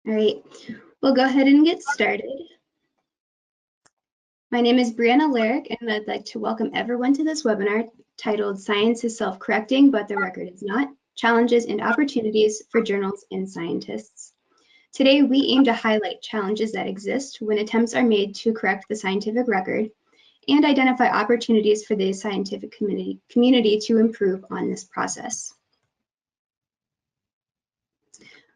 All right, we'll go ahead and get started. My name is Brianna Larrick, and I'd like to welcome everyone to this webinar titled Science is Self-Correcting, but the Record is Not, Challenges and Opportunities for Journals and Scientists. Today, we aim to highlight challenges that exist when attempts are made to correct the scientific record and identify opportunities for the scientific community to improve on this process.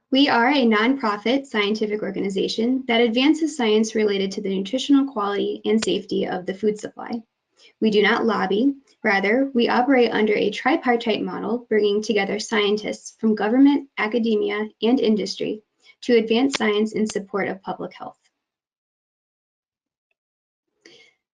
We are a nonprofit scientific organization that advances science related to the nutritional quality and safety of the food supply. We do not lobby. Rather, we operate under a tripartite model, bringing together scientists from government, academia, and industry to advance science in support of public health.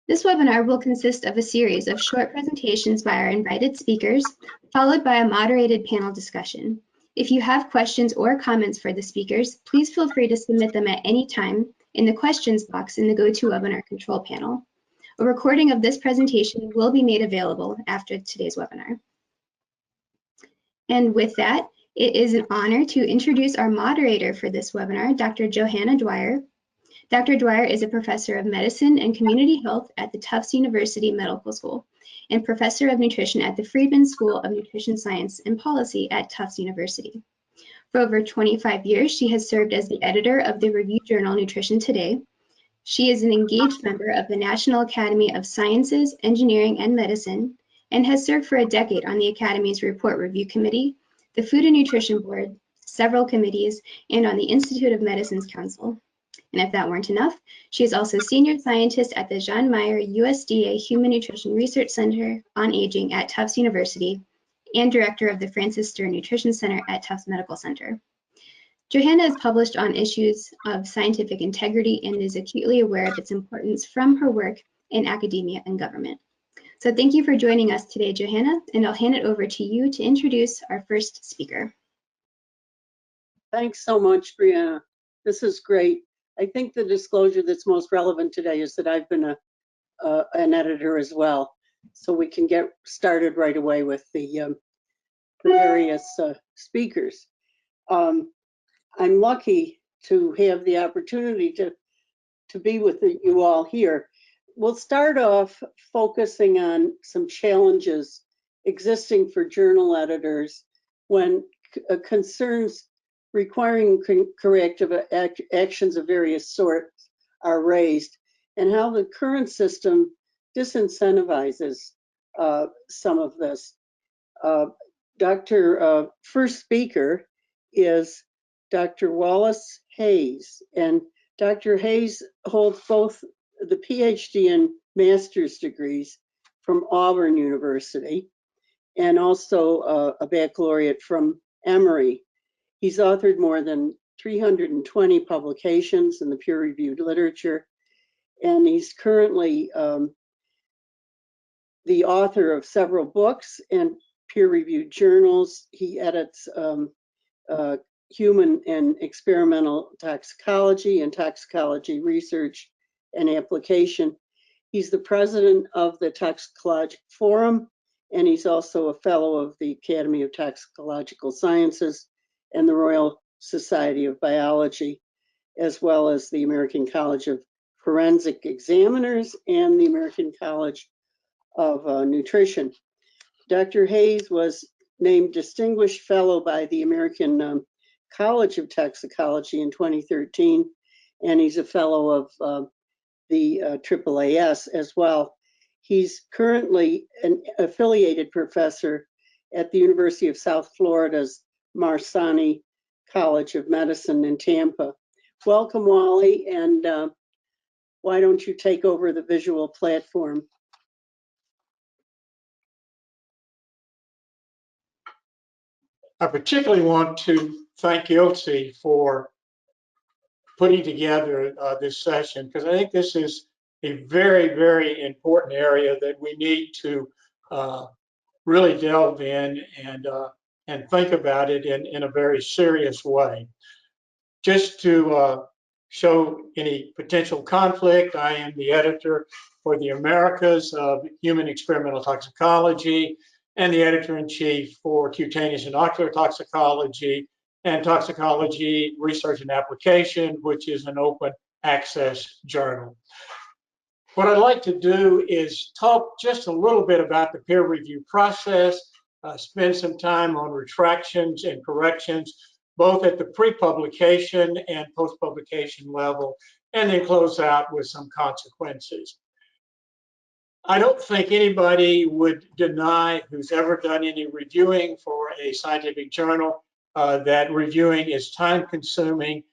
This webinar will consist of a series of short presentations by our invited speakers, followed by a moderated panel discussion. If you have questions or comments for the speakers, please feel free to submit them at any time in the questions box in the GoToWebinar control panel. A recording of this presentation will be made available after today's webinar. And with that, it is an honor to introduce our moderator for this webinar, Dr. Johanna Dwyer. Dr. Dwyer is a professor of medicine and community health at the Tufts University Medical School and professor of nutrition at the Friedman School of Nutrition Science and Policy at Tufts University. For over 25 years, she has served as the editor of the review journal Nutrition Today. She is an engaged member of the National Academy of Sciences, Engineering, and Medicine, and has served for a decade on the Academy's Report Review Committee, the Food and Nutrition Board, several committees, and on the Institute of Medicine's Council. And if that weren't enough, she is also senior scientist at the John Muir USDA Human Nutrition Research Center on Aging at Tufts University and director of the Francis Stern Nutrition Center at Tufts Medical Center. Johanna is published on issues of scientific integrity and is acutely aware of its importance from her work in academia and government. So thank you for joining us today, Johanna, and I'll hand it over to you to introduce our first speaker. Thanks so much, Brianna. This is great. I think the disclosure that's most relevant today is that I've been an editor as well, so we can get started right away with the various speakers. I'm lucky to have the opportunity to be with you all here. We'll start off focusing on some challenges existing for journal editors when concerns requiring corrective actions of various sorts are raised, and how the current system disincentivizes some of this. First speaker is Dr. Wallace Hayes, and Dr. Hayes holds both the PhD and master's degrees from Auburn University and also a baccalaureate from Emory. He's authored more than 320 publications in the peer-reviewed literature, and he's currently the author of several books and peer-reviewed journals. He edits human and experimental toxicology and toxicology research and application. He's the president of the Toxicologic Forum, and he's also a fellow of the Academy of Toxicological Sciences and the Royal Society of Biology, as well as the American College of Forensic Examiners and the American College of Nutrition. Dr. Hayes was named Distinguished Fellow by the American College of Toxicology in 2013, and he's a fellow of the AAAS as well. He's currently an affiliated professor at the University of South Florida's Marsani College of Medicine in Tampa. Welcome, Wally, and why don't you take over the visual platform? I particularly want to thank ILSI for putting together this session, because I think this is a very, very important area that we need to really delve in and think about it in a very serious way. Just to show any potential conflict, I am the editor for the Americas of Human Experimental Toxicology and the editor-in-chief for Cutaneous and Ocular Toxicology and Toxicology Research and Application, which is an open access journal. What I'd like to do is talk just a little bit about the peer review process, spend some time on retractions and corrections, both at the pre-publication and post-publication level, and then close out with some consequences. I don't think anybody would deny, who's ever done any reviewing for a scientific journal, that reviewing is time-consuming,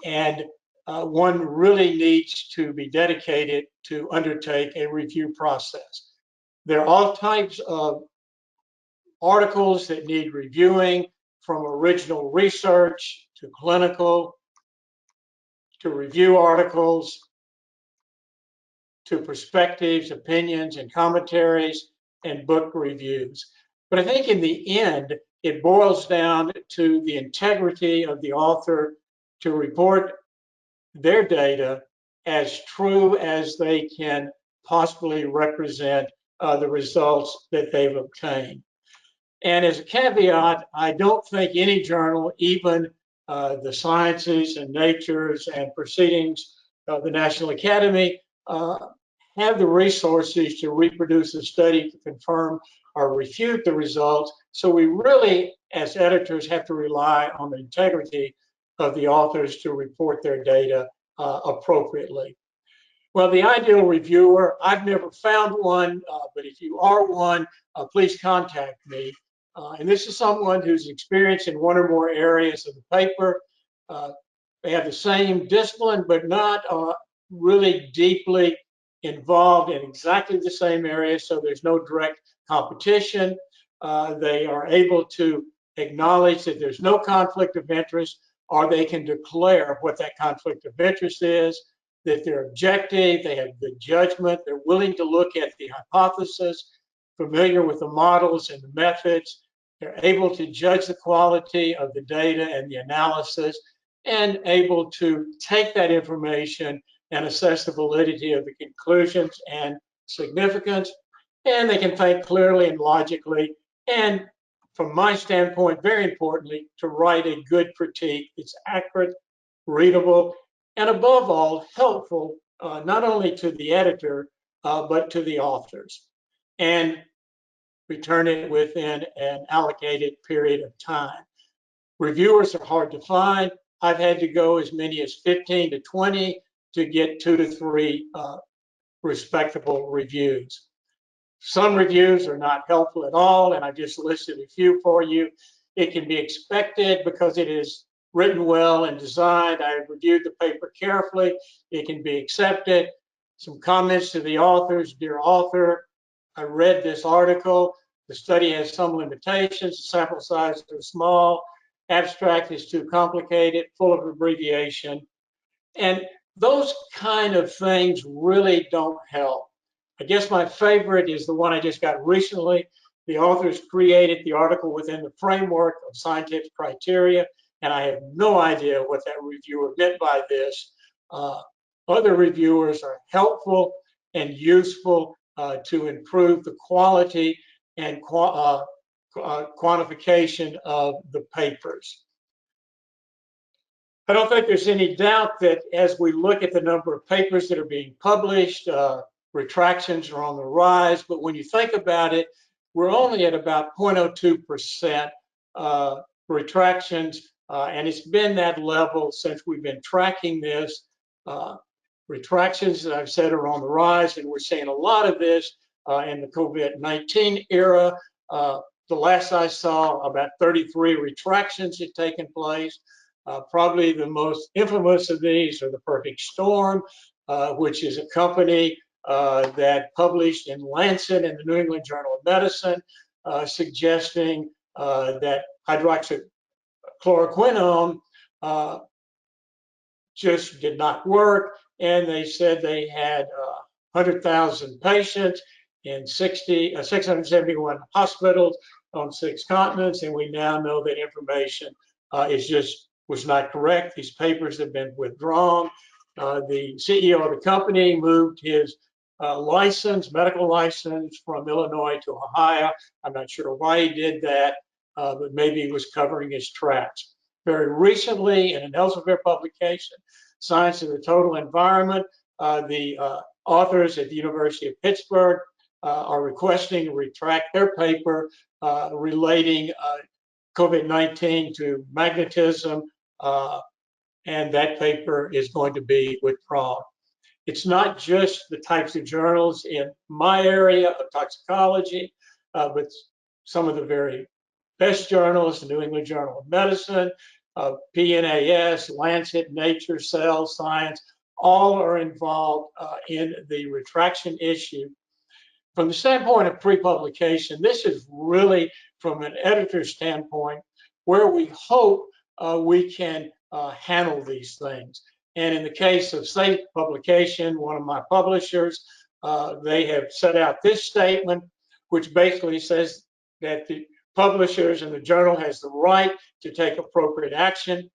and one really needs to be dedicated to undertake a review process. There are all types of articles that need reviewing, from original research to clinical, to review articles, to perspectives, opinions, and commentaries, and book reviews. But I think in the end, it boils down to the integrity of the author to report their data as true as they can possibly represent the results that they've obtained. And as a caveat, I don't think any journal, even the Sciences and Natures and Proceedings of the National Academy, have the resources to reproduce a study to confirm or refute the results. So we really, as editors, have to rely on the integrity of the authors to report their data appropriately. Well, the ideal reviewer, I've never found one, but if you are one, please contact me. And this is someone who's experienced in one or more areas of the paper. They have the same discipline, but not really deeply involved in exactly the same area, so there's no direct competition. They are able to acknowledge that there's no conflict of interest, or they can declare what that conflict of interest is, that they're objective, they have good judgment, they're willing to look at the hypothesis, familiar with the models and the methods, they're able to judge the quality of the data and the analysis, and able to take that information and assess the validity of the conclusions and significance. And they can think clearly and logically, and from my standpoint, very importantly, to write a good critique that's accurate, readable, and above all, helpful, not only to the editor, but to the authors, and return it within an allocated period of time. Reviewers are hard to find. I've had to go as many as 15 to 20 to get 2 to 3 respectable reviews. Some reviews are not helpful at all, and I just listed a few for you. It can be expected because it is written well and designed. I have reviewed the paper carefully. It can be accepted. Some comments to the authors. Dear author, I read this article. The study has some limitations. The sample size is too small. Abstract is too complicated, full of abbreviation. And those kind of things really don't help. I guess my favorite is the one I just got recently. The authors created the article within the framework of scientific criteria, and I have no idea what that reviewer meant by this. Other reviewers are helpful and useful to improve the quality and quantification of the papers. I don't think there's any doubt that as we look at the number of papers that are being published, retractions are on the rise, but when you think about it, we're only at about 0.02% retractions, and it's been that level since we've been tracking this. Retractions, as I've said, are on the rise, and we're seeing a lot of this in the COVID-19 era. The last I saw, about 33 retractions had taken place. Probably the most infamous of these are the Perfect Storm, which is a company that published in Lancet and the New England Journal of Medicine, suggesting that hydroxychloroquine just did not work. And they said they had 100,000 patients in 671 hospitals on 6 continents. And we now know that information was not correct. These papers have been withdrawn. The CEO of the company moved his medical license from Illinois to Ohio. I'm not sure why he did that. but maybe he was covering his tracks. Very recently, in an Elsevier publication, Science of the Total Environment, the authors at the University of Pittsburgh are requesting to retract their paper relating COVID-19 to magnetism, and that paper is going to be withdrawn. It's not just the types of journals in my area of toxicology, but some of the very best journals, the New England Journal of Medicine, PNAS, Lancet, Nature, Cell, Science, all are involved in the retraction issue. From the standpoint of pre-publication, this is really, from an editor's standpoint, where we hope we can handle these things. And in the case of Safe Publication, one of my publishers, they have set out this statement, which basically says that the publishers and the journal has the right to take appropriate action.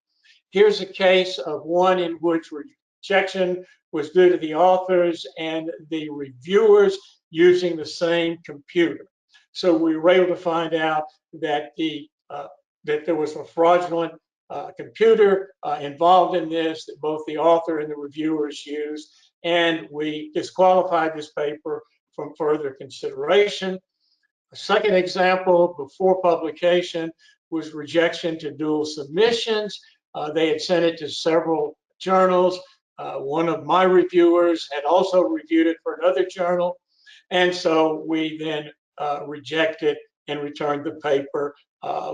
Here's a case of one in which rejection was due to the authors and the reviewers using the same computer. So we were able to find out that that there was a fraudulent computer involved in this, that both the author and the reviewers used, and we disqualified this paper from further consideration. A second example before publication was rejection to dual submissions. They had sent it to several journals. One of my reviewers had also reviewed it for another journal. And so we then rejected and returned the paper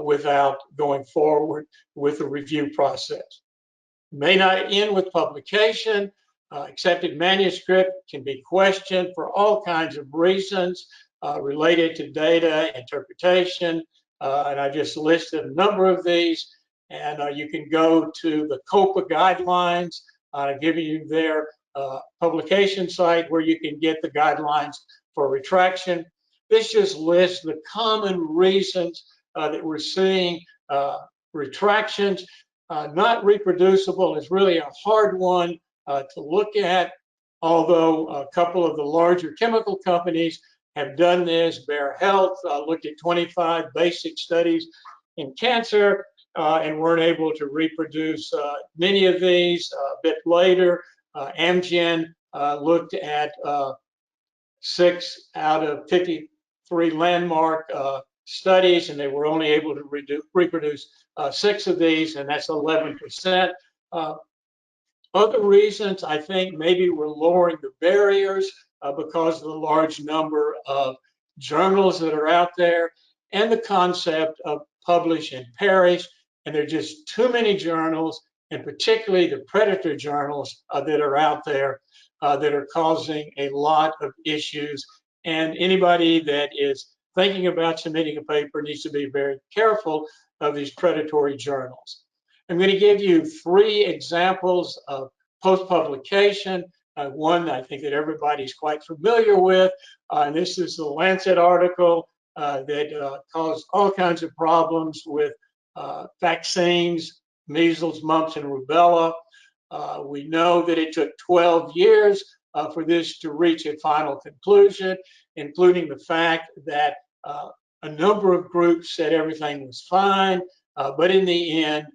without going forward with the review process. May not end with publication. Accepted manuscript can be questioned for all kinds of reasons related to data interpretation. And I just listed a number of these. And you can go to the COPA guidelines. I'll give you their publication site where you can get the guidelines for retraction. This just lists the common reasons that we're seeing retractions. Not reproducible is really a hard one to look at, although a couple of the larger chemical companies have done this. Bayer Health looked at 25 basic studies in cancer and weren't able to reproduce many of these. A bit later, Amgen looked at 6 out of 53 landmark studies, and they were only able to reproduce 6 of these, and that's 11%. Other reasons, I think maybe we're lowering the barriers because of the large number of journals that are out there and the concept of publish and perish. And there are just too many journals, and particularly the predator journals that are out there that are causing a lot of issues. And anybody that is thinking about submitting a paper needs to be very careful of these predatory journals. I'm going to give you 3 examples of post-publication. One I think that everybody's quite familiar with, and this is the Lancet article that caused all kinds of problems with vaccines, measles, mumps, and rubella. We know that it took 12 years for this to reach a final conclusion, including the fact that a number of groups said everything was fine, but in the end,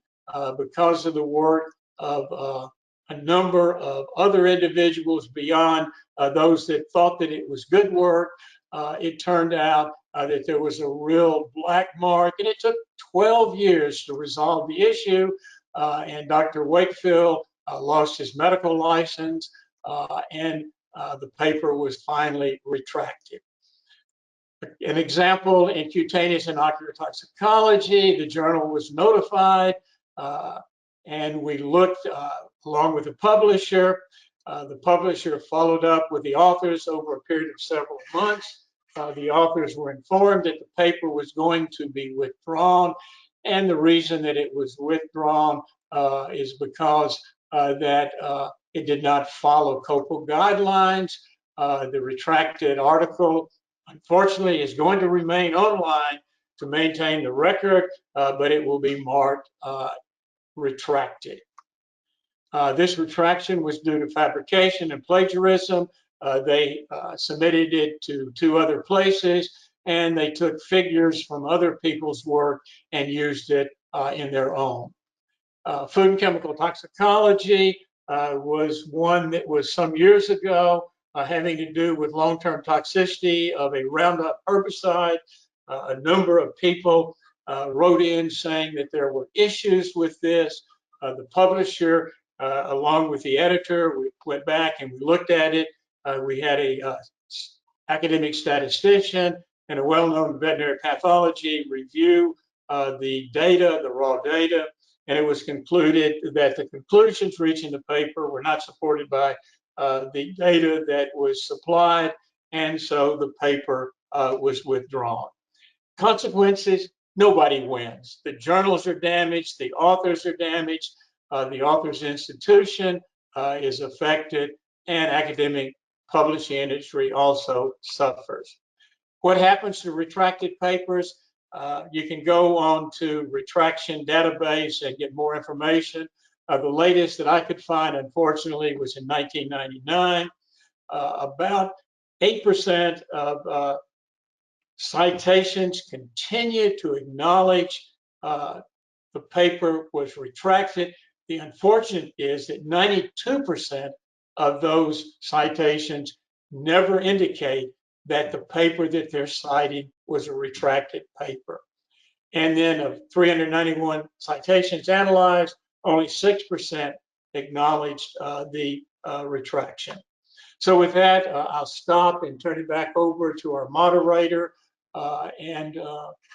because of the work of a number of other individuals beyond those that thought that it was good work, it turned out that there was a real black mark, and it took 12 years to resolve the issue, and Dr. Wakefield lost his medical license, and the paper was finally retracted. An example in cutaneous and ocular toxicology, the journal was notified, and we looked along with the publisher. The publisher followed up with the authors over a period of several months. The authors were informed that the paper was going to be withdrawn, and the reason that it was withdrawn is because that it did not follow COPA guidelines. The retracted article, unfortunately, is going to remain online to maintain the record, but it will be marked retracted. This retraction was due to fabrication and plagiarism. They submitted it to 2 other places. and they took figures from other people's work and used it in their own. Food and chemical toxicology was one that was some years ago having to do with long-term toxicity of a Roundup herbicide. A number of people wrote in saying that there were issues with this. The publisher, along with the editor, we went back and we looked at it. We had a academic statistician and a well-known veterinary pathology review the data, the raw data, and it was concluded that the conclusions reached in the paper were not supported by the data that was supplied, and so the paper was withdrawn. Consequences, nobody wins. The journals are damaged, the authors are damaged, the author's institution is affected, and academic publishing industry also suffers. What happens to retracted papers? You can go on to Retraction database and get more information. The latest that I could find, unfortunately, was in 1999. About 8% of citations continue to acknowledge the paper was retracted. The unfortunate is that 92% of those citations never indicate that the paper that they're citing was a retracted paper. And then of 391 citations analyzed, only 6% acknowledged the retraction. So with that, I'll stop and turn it back over to our moderator, and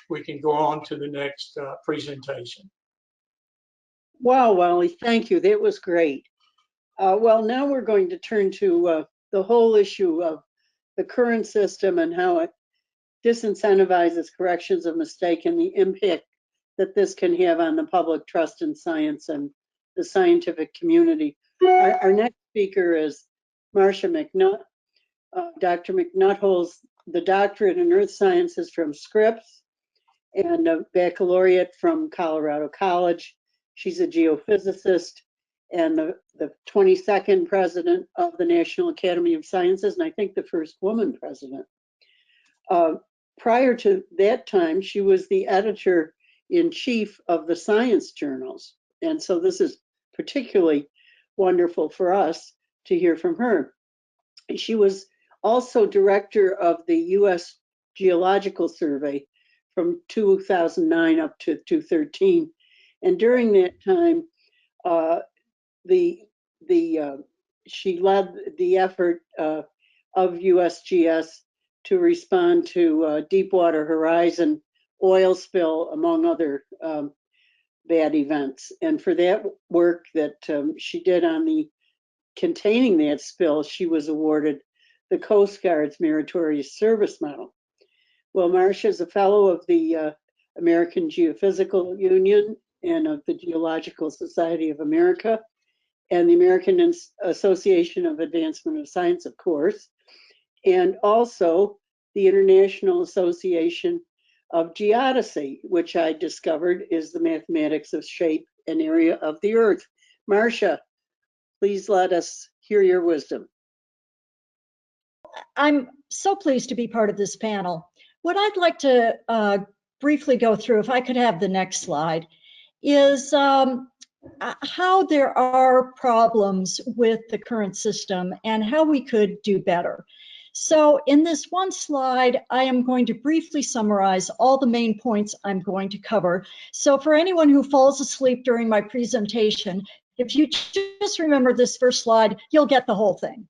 we can go on to the next presentation. Wow, Wally, thank you. That was great. Well, now we're going to turn to the whole issue of the current system and how it disincentivizes corrections of mistake and the impact that this can have on the public trust in science and the scientific community. Our next speaker is Marsha Mcnutt. Dr. Mcnutt holds the doctorate in earth sciences from Scripps and a baccalaureate from Colorado College. She's a geophysicist and the 22nd president of the National Academy of Sciences, and I think the first woman president. Prior to that time, she was the editor-in-chief of the science journals. And so this is particularly wonderful for us to hear from her. She was also director of the U.S. Geological Survey from 2009 up to 2013. And during that time, she led the effort of USGS to respond to Deepwater Horizon oil spill, among other bad events. And for that work that she did on the containing that spill, she was awarded the Coast Guard's Meritorious Service Medal. Well, Marsha is a fellow of the American Geophysical Union and of the Geological Society of America and the American Association of Advancement of Science, of course, and also the International Association of Geodesy, which I discovered is the mathematics of shape and area of the Earth. Marsha, please let us hear your wisdom. I'm so pleased to be part of this panel. What I'd like to briefly go through, if I could have the next slide, is how there are problems with the current system and how we could do better. So in this one slide, I am going to briefly summarize all the main points I'm going to cover. So for anyone who falls asleep during my presentation, if you just remember this first slide, you'll get the whole thing.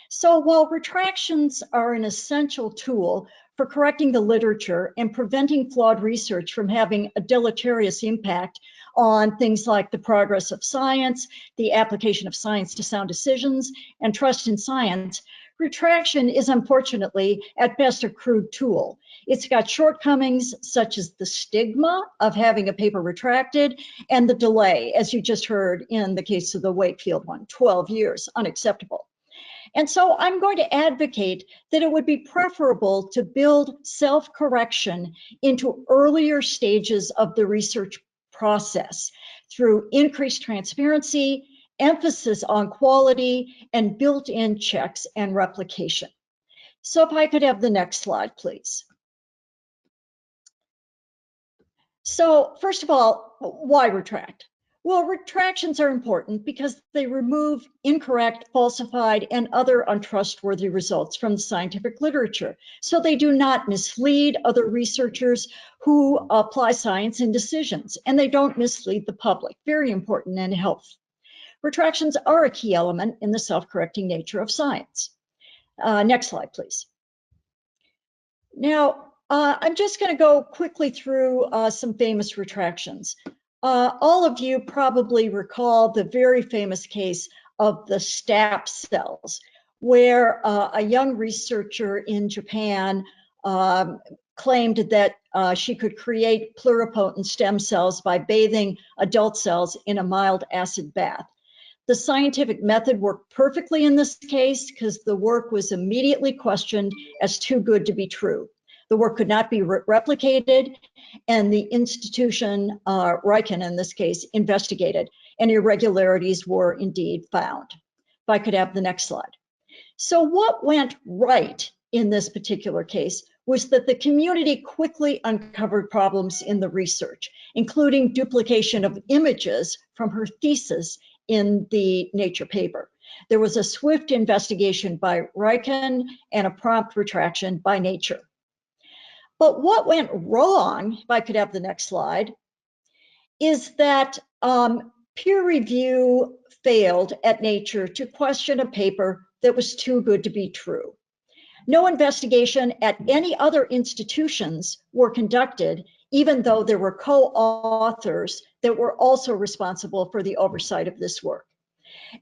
So while retractions are an essential tool for correcting the literature and preventing flawed research from having a deleterious impact on things like the progress of science, the application of science to sound decisions, and trust in science, retraction is unfortunately at best a crude tool. It's got shortcomings such as the stigma of having a paper retracted and the delay, as you just heard in the case of the Wakefield one, 12 years, unacceptable. And so I'm going to advocate that it would be preferable to build self-correction into earlier stages of the research process through increased transparency, emphasis on quality, and built-in checks and replication. So if I could have the next slide, please. So first of all, why retract? Well, retractions are important because they remove incorrect, falsified, and other untrustworthy results from the scientific literature. So they do not mislead other researchers who apply science in decisions, and they don't mislead the public. Very important in health. Retractions are a key element in the self-correcting nature of science. Next slide, please. Now, I'm just going to go quickly through some famous retractions. All of you probably recall the very famous case of the STAP cells, where a young researcher in Japan claimed that she could create pluripotent stem cells by bathing adult cells in a mild acid bath. The scientific method worked perfectly in this case because the work was immediately questioned as too good to be true. The work could not be replicated, and the institution, Riken in this case, investigated, and irregularities were indeed found. If I could have the next slide. So what went right in this particular case was that the community quickly uncovered problems in the research, including duplication of images from her thesis in the Nature paper. There was a swift investigation by Riken and a prompt retraction by Nature. But what went wrong, if I could have the next slide, is that peer review failed at Nature to question a paper that was too good to be true. No investigation at any other institutions were conducted, even though there were co-authors that were also responsible for the oversight of this work.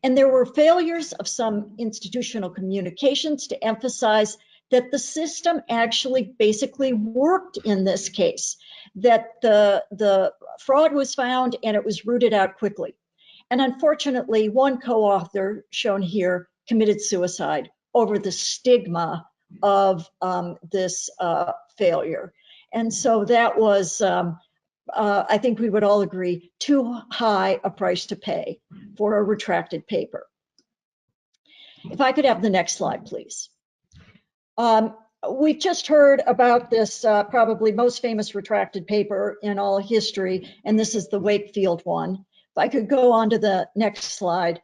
And there were failures of some institutional communications to emphasize that the system actually basically worked in this case, that the fraud was found and it was rooted out quickly. And unfortunately, one co-author shown here committed suicide over the stigma of this failure. And so that was, I think we would all agree, too high a price to pay for a retracted paper. If I could have the next slide, please. We've just heard about this probably most famous retracted paper in all history, and this is the Wakefield one. If I could go on to the next slide.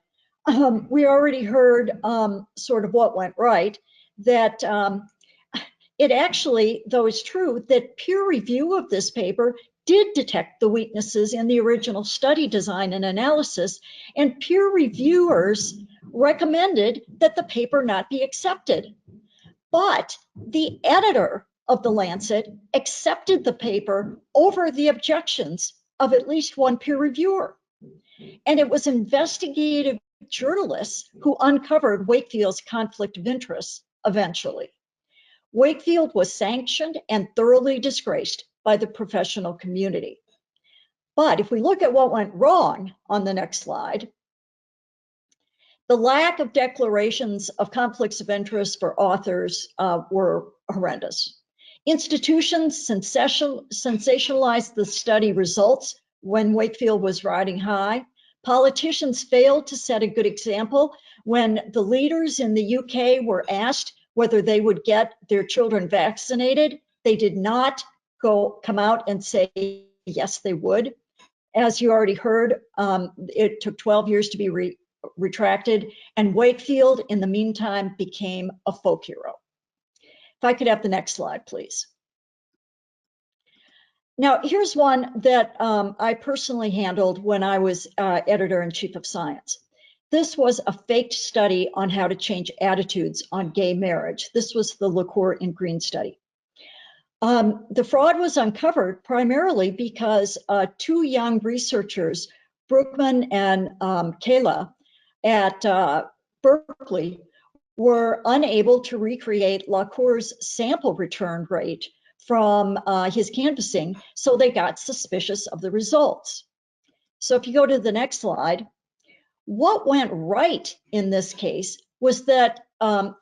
We already heard sort of what went right, that it actually, though it's true, that peer review of this paper did detect the weaknesses in the original study design and analysis, and peer reviewers recommended that the paper not be accepted. But the editor of the Lancet accepted the paper over the objections of at least one peer reviewer. And it was investigative journalists who uncovered Wakefield's conflict of interest eventually. Wakefield was sanctioned and thoroughly disgraced by the professional community. But if we look at what went wrong on the next slide, the lack of declarations of conflicts of interest for authors were horrendous. Institutions sensationalized the study results when Wakefield was riding high. Politicians failed to set a good example when the leaders in the UK were asked whether they would get their children vaccinated. They did not come out and say yes, they would. As you already heard, it took 12 years to be retracted, and Wakefield, in the meantime, became a folk hero. If I could have the next slide, please. Now, here's one that I personally handled when I was editor-in-chief of science. This was a faked study on how to change attitudes on gay marriage. This was the Liqueur and Green study. The fraud was uncovered primarily because two young researchers, Brookman and Kayla, at Berkeley, were unable to recreate Liqueur's sample return rate from his canvassing, so they got suspicious of the results. So if you go to the next slide, what went right in this case was that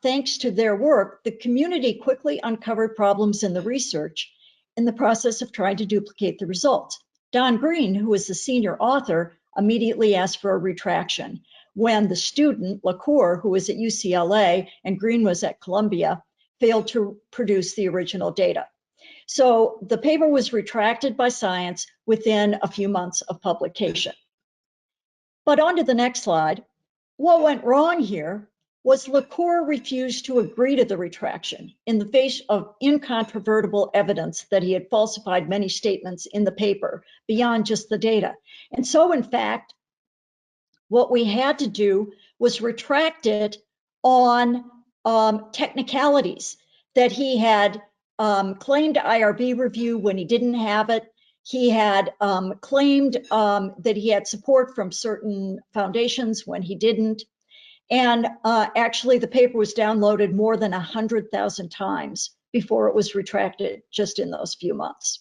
thanks to their work, the community quickly uncovered problems in the research in the process of trying to duplicate the results. Don Green, who was the senior author, immediately asked for a retraction when the student, Liqueur, who was at UCLA and Green was at Columbia, failed to produce the original data. So the paper was retracted by Science within a few months of publication. But on to the next slide. What went wrong here was Liqueur refused to agree to the retraction in the face of incontrovertible evidence that he had falsified many statements in the paper beyond just the data. And so, in fact, what we had to do was retract it on technicalities that he had claimed IRB review when he didn't have it. He had claimed that he had support from certain foundations when he didn't. And actually, the paper was downloaded more than 100,000 times before it was retracted just in those few months.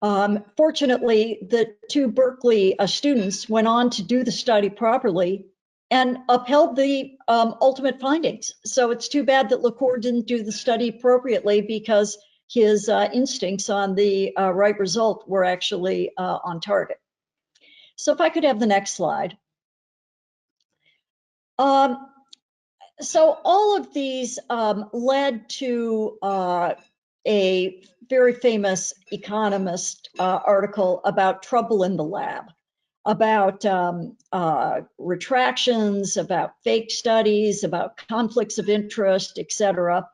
Fortunately, the two Berkeley students went on to do the study properly and upheld the ultimate findings. So it's too bad that Liqueur didn't do the study appropriately, because his instincts on the right result were actually on target. So if I could have the next slide. So all of these led to a very famous economist article about trouble in the lab, about retractions, about fake studies, about conflicts of interest, etc.,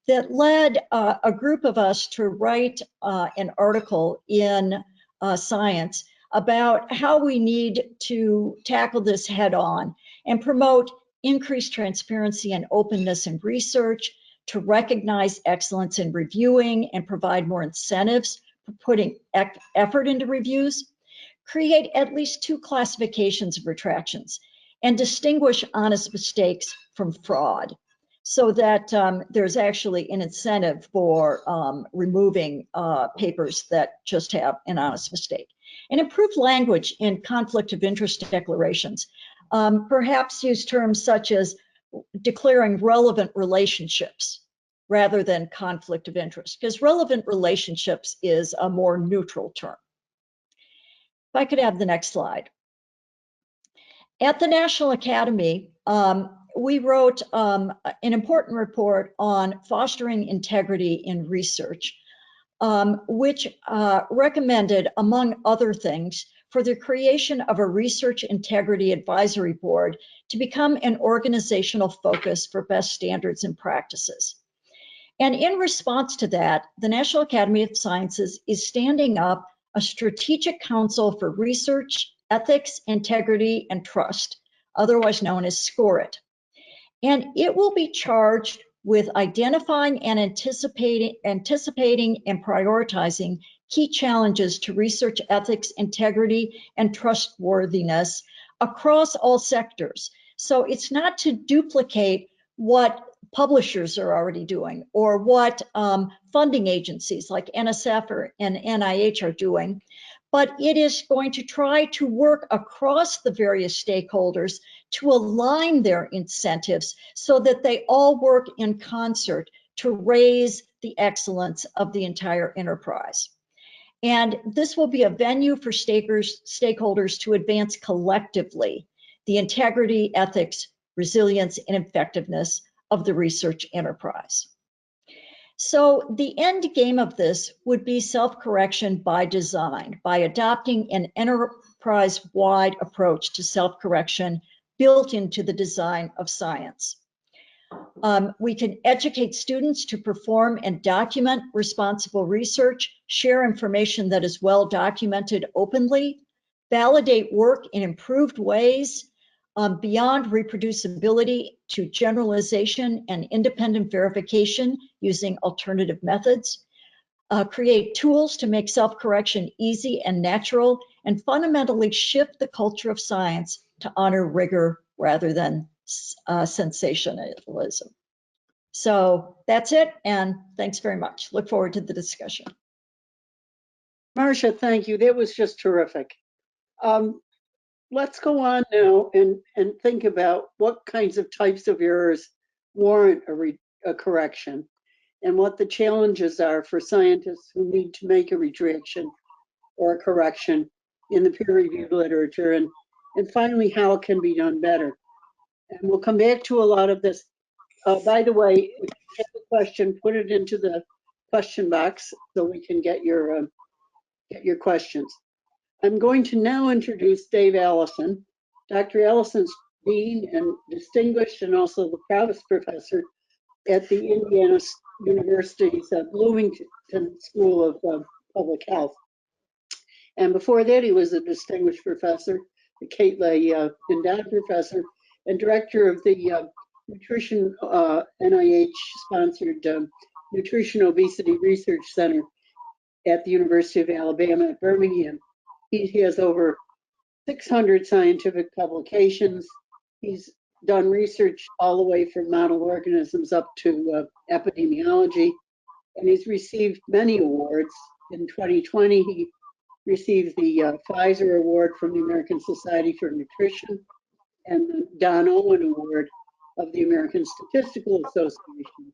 that led a group of us to write an article in Science about how we need to tackle this head on and promote increased transparency and openness in research, to recognize excellence in reviewing and provide more incentives for putting effort into reviews, create at least 2 classifications of retractions, and distinguish honest mistakes from fraud, so that there's actually an incentive for removing papers that just have an honest mistake. And improve language in conflict of interest declarations. Perhaps use terms such as declaring relevant relationships rather than conflict of interest, because relevant relationships is a more neutral term. If I could have the next slide. At the National Academy, we wrote an important report on fostering integrity in research, which recommended, among other things, for the creation of a research integrity advisory board to become an organizational focus for best standards and practices. And in response to that, the National Academy of Sciences is standing up a strategic council for research, ethics, integrity, and trust, otherwise known as SCORE-IT. And it will be charged with identifying and anticipating and prioritizing key challenges to research ethics, integrity, and trustworthiness across all sectors. So it's not to duplicate what publishers are already doing or what funding agencies like NSF and NIH are doing, but it is going to try to work across the various stakeholders to align their incentives so that they all work in concert to raise the excellence of the entire enterprise. And this will be a venue for stakeholders to advance collectively the integrity, ethics, resilience, and effectiveness of the research enterprise. So the end game of this would be self-correction by design, by adopting an enterprise-wide approach to self-correction built into the design of science. We can educate students to perform and document responsible research, share information that is well documented openly, validate work in improved ways beyond reproducibility to generalization and independent verification using alternative methods, create tools to make self-correction easy and natural, and fundamentally shift the culture of science to honor rigor rather than sensationalism. So that's it, and thanks very much. Look forward to the discussion. Marsha, thank you. That was just terrific. Let's go on now and think about what kinds of types of errors warrant a correction, and what the challenges are for scientists who need to make a retraction or a correction in the peer-reviewed literature, and finally, how it can be done better. And we'll come back to a lot of this. By the way, if you have a question, put it into the question box so we can get your questions. I'm going to now introduce Dave Allison. Dr. Allison's Dean and distinguished and also the provost professor at the Indiana University's Bloomington School of Public Health. And before that, he was a distinguished professor, the Catley Endowed Professor, and director of the Nutrition NIH-sponsored Nutrition Obesity Research Center at the University of Alabama at Birmingham. He has over 600 scientific publications. He's done research all the way from model organisms up to epidemiology, and he's received many awards. In 2020, he received the Pfizer Award from the American Society for Nutrition and the Don Owen Award of the American Statistical Association.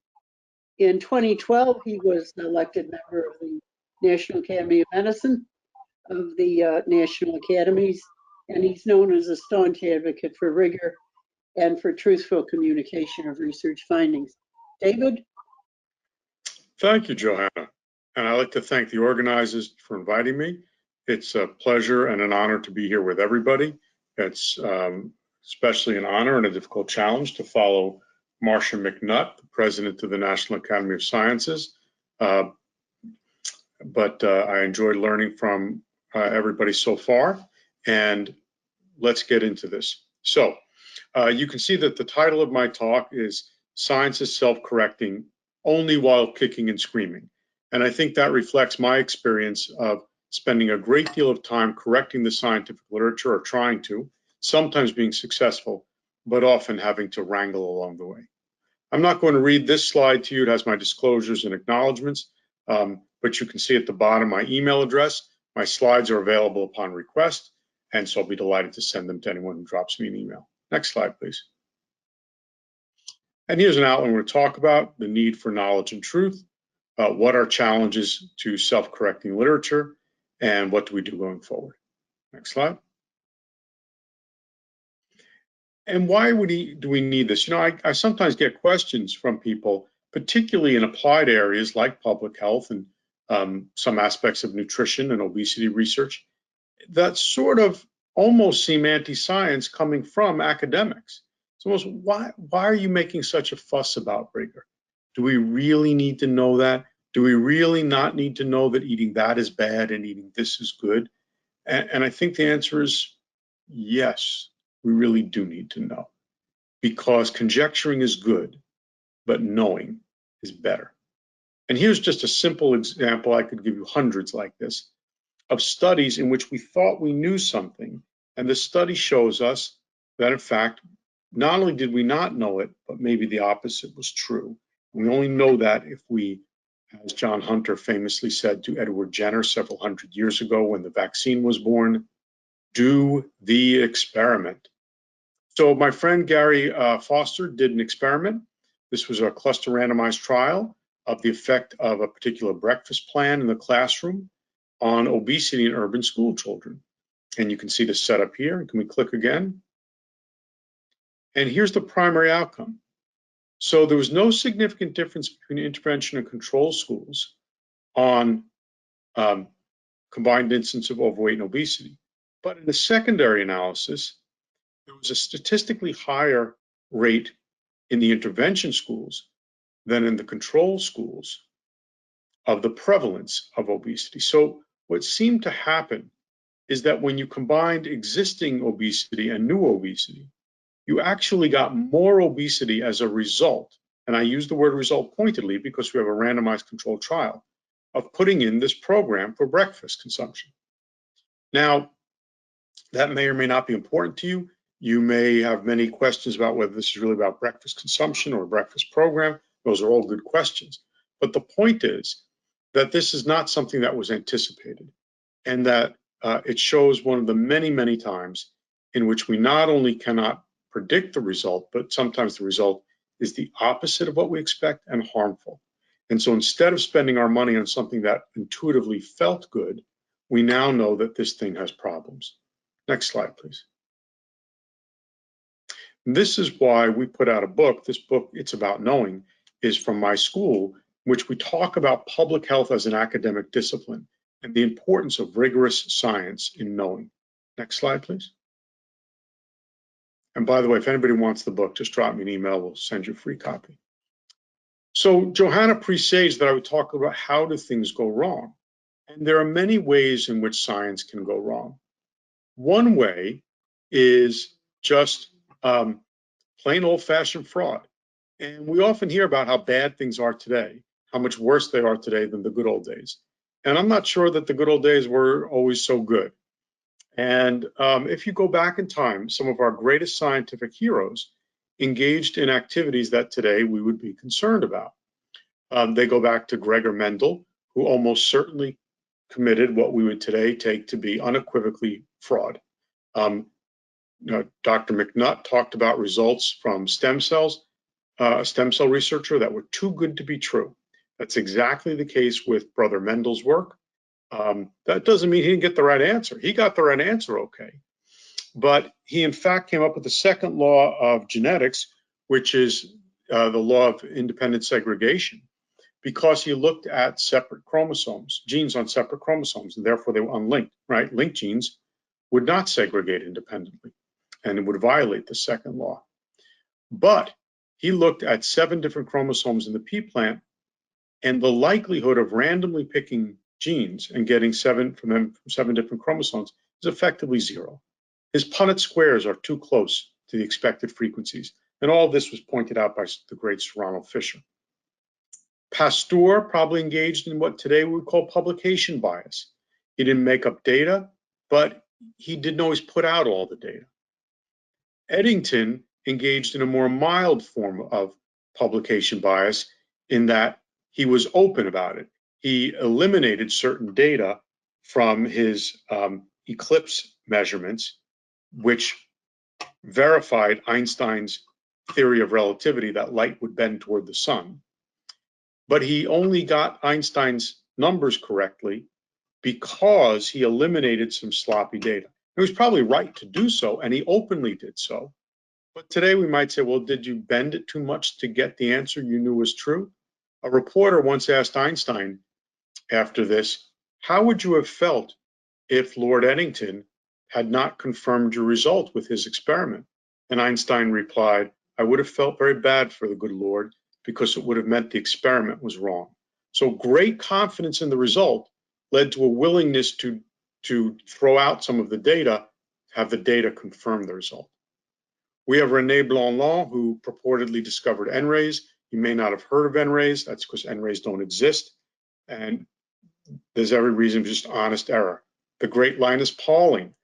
In 2012, he was elected member of the National Academy of Medicine of the National Academies, and he's known as a staunch advocate for rigor and for truthful communication of research findings. David? Thank you, Johanna. And I'd like to thank the organizers for inviting me. It's a pleasure and an honor to be here with everybody. It's especially an honor and a difficult challenge to follow Marsha Mcnutt, the president of the National Academy of Sciences. But I enjoyed learning from everybody so far, and let's get into this. So you can see that the title of my talk is Science is Self-Correcting Only While Kicking and Screaming. And I think that reflects my experience of spending a great deal of time correcting the scientific literature, or trying to, sometimes being successful, but often having to wrangle along the way. I'm not going to read this slide to you. It has my disclosures and acknowledgments, but you can see at the bottom my email address. My slides are available upon request, and so I'll be delighted to send them to anyone who drops me an email. Next slide, please. And here's an outline we're going to talk about: the need for knowledge and truth, what are challenges to self-correcting literature, and what do we do going forward. Next slide. And why do we need this? You know, I sometimes get questions from people, particularly in applied areas like public health and some aspects of nutrition and obesity research, that sort of almost seem anti-science coming from academics. It's almost, why are you making such a fuss about rigor? Do we really need to know that? Do we really not need to know that eating that is bad and eating this is good? And I think the answer is yes, we really do need to know, because conjecturing is good, but knowing is better. And here's just a simple example, I could give you hundreds like this, of studies in which we thought we knew something, and the study shows us that, in fact, not only did we not know it, but maybe the opposite was true. We only know that if we, as John Hunter famously said to Edward Jenner several hundred years ago when the vaccine was born, do the experiment. So my friend Gary Foster did an experiment. This was a cluster randomized trial of the effect of a particular breakfast plan in the classroom on obesity in urban school children. And you can see the setup here. Can we click again? And here's the primary outcome. So there was no significant difference between intervention and control schools on combined incidence of overweight and obesity. But in a secondary analysis, there was a statistically higher rate in the intervention schools than in the control schools of the prevalence of obesity. So what seemed to happen is that when you combined existing obesity and new obesity, you actually got more obesity as a result. And I use the word result pointedly because we have a randomized controlled trial of putting in this program for breakfast consumption. Now, that may or may not be important to you. You may have many questions about whether this is really about breakfast consumption or a breakfast program. Those are all good questions. But the point is that this is not something that was anticipated, and that it shows one of the many, many times in which we not only cannot predict the result, but sometimes the result is the opposite of what we expect and harmful. And so instead of spending our money on something that intuitively felt good, we now know that this thing has problems. Next slide, please. This is why we put out a book. This book, It's About Knowing, is from my school, in which we talk about public health as an academic discipline and the importance of rigorous science in knowing. Next slide, please. And by the way, if anybody wants the book, just drop me an email. We'll send you a free copy. So Johanna presaged that I would talk about how do things go wrong. And there are many ways in which science can go wrong. One way is just plain old-fashioned fraud. And we often hear about how bad things are today, how much worse they are today than the good old days. And I'm not sure that the good old days were always so good. And if you go back in time, some of our greatest scientific heroes engaged in activities that today we would be concerned about. They go back to Gregor Mendel, who almost certainly committed what we would today take to be unequivocally fraud. Dr. Mcnutt talked about results from stem cells, a stem cell researcher that were too good to be true. That's exactly the case with Brother Mendel's work. That doesn't mean he didn't get the right answer. He got the right answer, okay. But he, in fact, came up with the second law of genetics, which is the law of independent segregation, because he looked at separate chromosomes, genes on separate chromosomes, and therefore they were unlinked, right? Linked genes would not segregate independently, and it would violate the second law. But he looked at 7 different chromosomes in the pea plant, and the likelihood of randomly picking genes and getting 7 from them from 7 different chromosomes is effectively 0. His Punnett squares are too close to the expected frequencies, and all this was pointed out by the great Sir Ronald Fisher. Pasteur probably engaged in what today we would call publication bias. He didn't make up data, but he didn't always put out all the data. Eddington engaged in a more mild form of publication bias in that he was open about it. He eliminated certain data from his eclipse measurements, which verified Einstein's theory of relativity that light would bend toward the sun. But he only got Einstein's numbers correctly because he eliminated some sloppy data. He was probably right to do so, and he openly did so. But today we might say, well, did you bend it too much to get the answer you knew was true? A reporter once asked Einstein after this, how would you have felt if Lord Eddington had not confirmed your result with his experiment? And Einstein replied, I would have felt very bad for the good Lord, because it would have meant the experiment was wrong. So great confidence in the result led to a willingness to throw out some of the data, have the data confirm the result. We have René Blanc, who purportedly discovered N-rays. You may not have heard of N-rays. That's because N-rays don't exist. And there's every reason for just honest error. The great Linus Pauling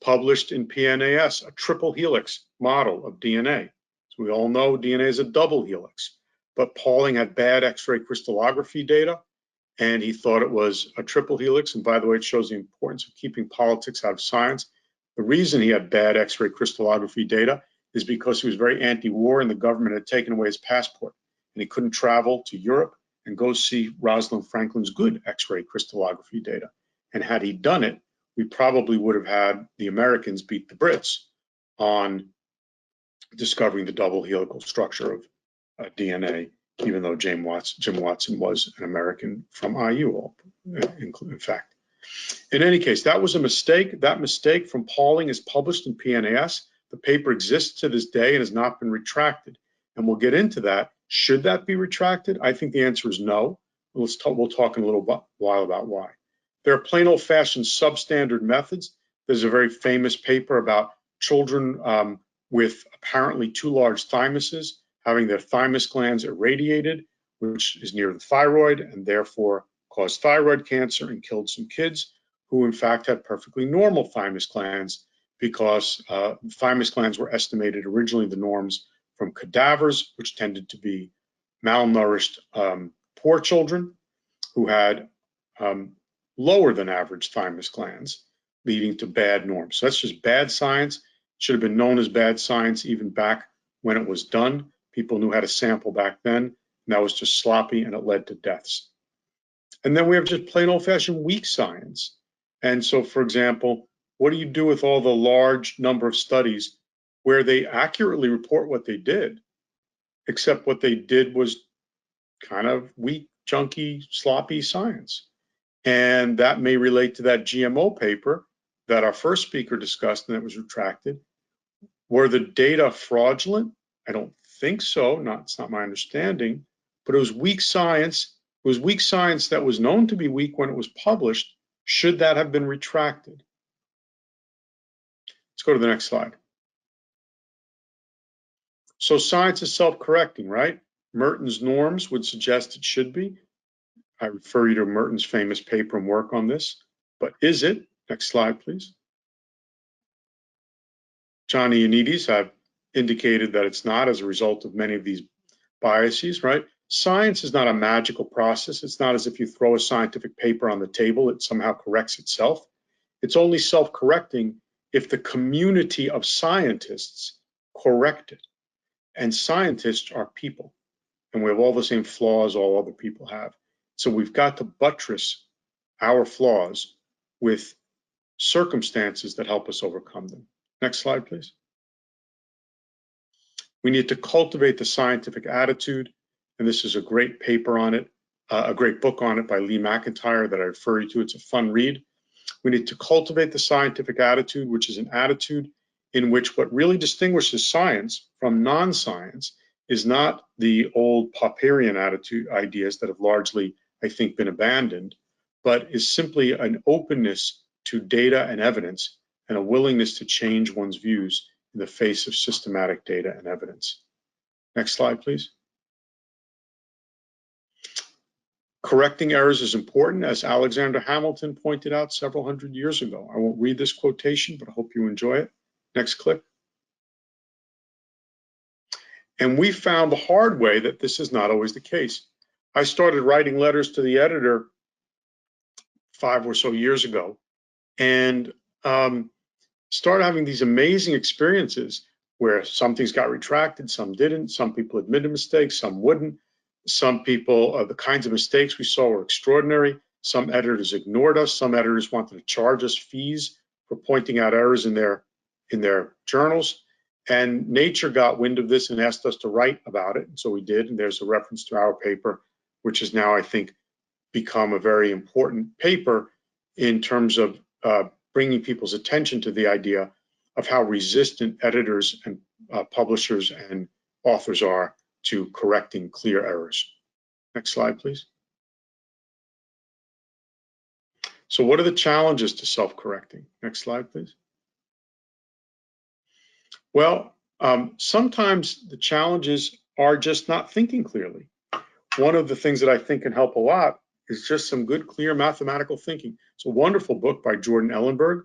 published in PNAS a triple helix model of DNA. So we all know DNA is a double helix. But Pauling had bad X-ray crystallography data, and he thought it was a triple helix. And by the way, it shows the importance of keeping politics out of science. The reason he had bad X-ray crystallography data is because he was very anti-war and the government had taken away his passport, and he couldn't travel to Europe and go see Rosalind Franklin's good X-ray crystallography data. And had he done it, we probably would have had the Americans beat the Brits on discovering the double helical structure of DNA, even though Jim Watson was an American from IU, in fact. In any case, that was a mistake. That mistake from Pauling is published in PNAS. The paper exists to this day and has not been retracted. And we'll get into that. Should that be retracted? I think the answer is no. We'll talk in a little while about why. There are plain old-fashioned substandard methods. There's a very famous paper about children with apparently too large thymuses having their thymus glands irradiated, which is near the thyroid and therefore caused thyroid cancer and killed some kids who in fact had perfectly normal thymus glands, because thymus glands were estimated originally the norms from cadavers, which tended to be malnourished poor children who had lower than average thymus glands, leading to bad norms. So that's just bad science. It should have been known as bad science even back when it was done. People knew how to sample back then, and that was just sloppy, and it led to deaths. And then we have just plain old-fashioned weak science. And so, for example, what do you do with all the large number of studies where they accurately report what they did, except what they did was kind of weak, junky, sloppy science. And that may relate to that GMO paper that our first speaker discussed and that was retracted. Were the data fraudulent? I don't think so. It's not my understanding, but it was weak science. It was weak science that was known to be weak when it was published. Should that have been retracted? Let's go to the next slide. So science is self-correcting, right? Merton's norms would suggest it should be. I refer you to Merton's famous paper and work on this, but is it? Next slide, please. John Ioannidis have indicated that it's not as a result of many of these biases, right? Science is not a magical process. It's not as if you throw a scientific paper on the table, it somehow corrects itself. It's only self-correcting if the community of scientists correct it. And scientists are people, and we have all the same flaws all other people have. So we've got to buttress our flaws with circumstances that help us overcome them. Next slide, please. We need to cultivate the scientific attitude, and this is a great paper on it, a great book on it by Lee McIntyre that I refer you to. It's a fun read. We need to cultivate the scientific attitude, which is an attitude in which what really distinguishes science from non-science is not the old Popperian attitude ideas that have largely, I think, been abandoned, but is simply an openness to data and evidence and a willingness to change one's views in the face of systematic data and evidence. Next slide, please. Correcting errors is important, as Alexander Hamilton pointed out several hundred years ago. I won't read this quotation, but I hope you enjoy it. Next clip. And we found the hard way that this is not always the case. I started writing letters to the editor 5 or so years ago and started having these amazing experiences where some things got retracted, some didn't, some people admitted mistakes, some wouldn't. Some people, the kinds of mistakes we saw were extraordinary. Some editors ignored us. Some editors wanted to charge us fees for pointing out errors in their journals. And Nature got wind of this and asked us to write about it. And so we did. And there's a reference to our paper, which has now, I think, become a very important paper in terms of bringing people's attention to the idea of how resistant editors and publishers and authors are to correcting clear errors. Next slide, please. So what are the challenges to self-correcting? Next slide, please. Well, sometimes the challenges are just not thinking clearly. One of the things that I think can help a lot is just some good, clear mathematical thinking. It's a wonderful book by Jordan Ellenberg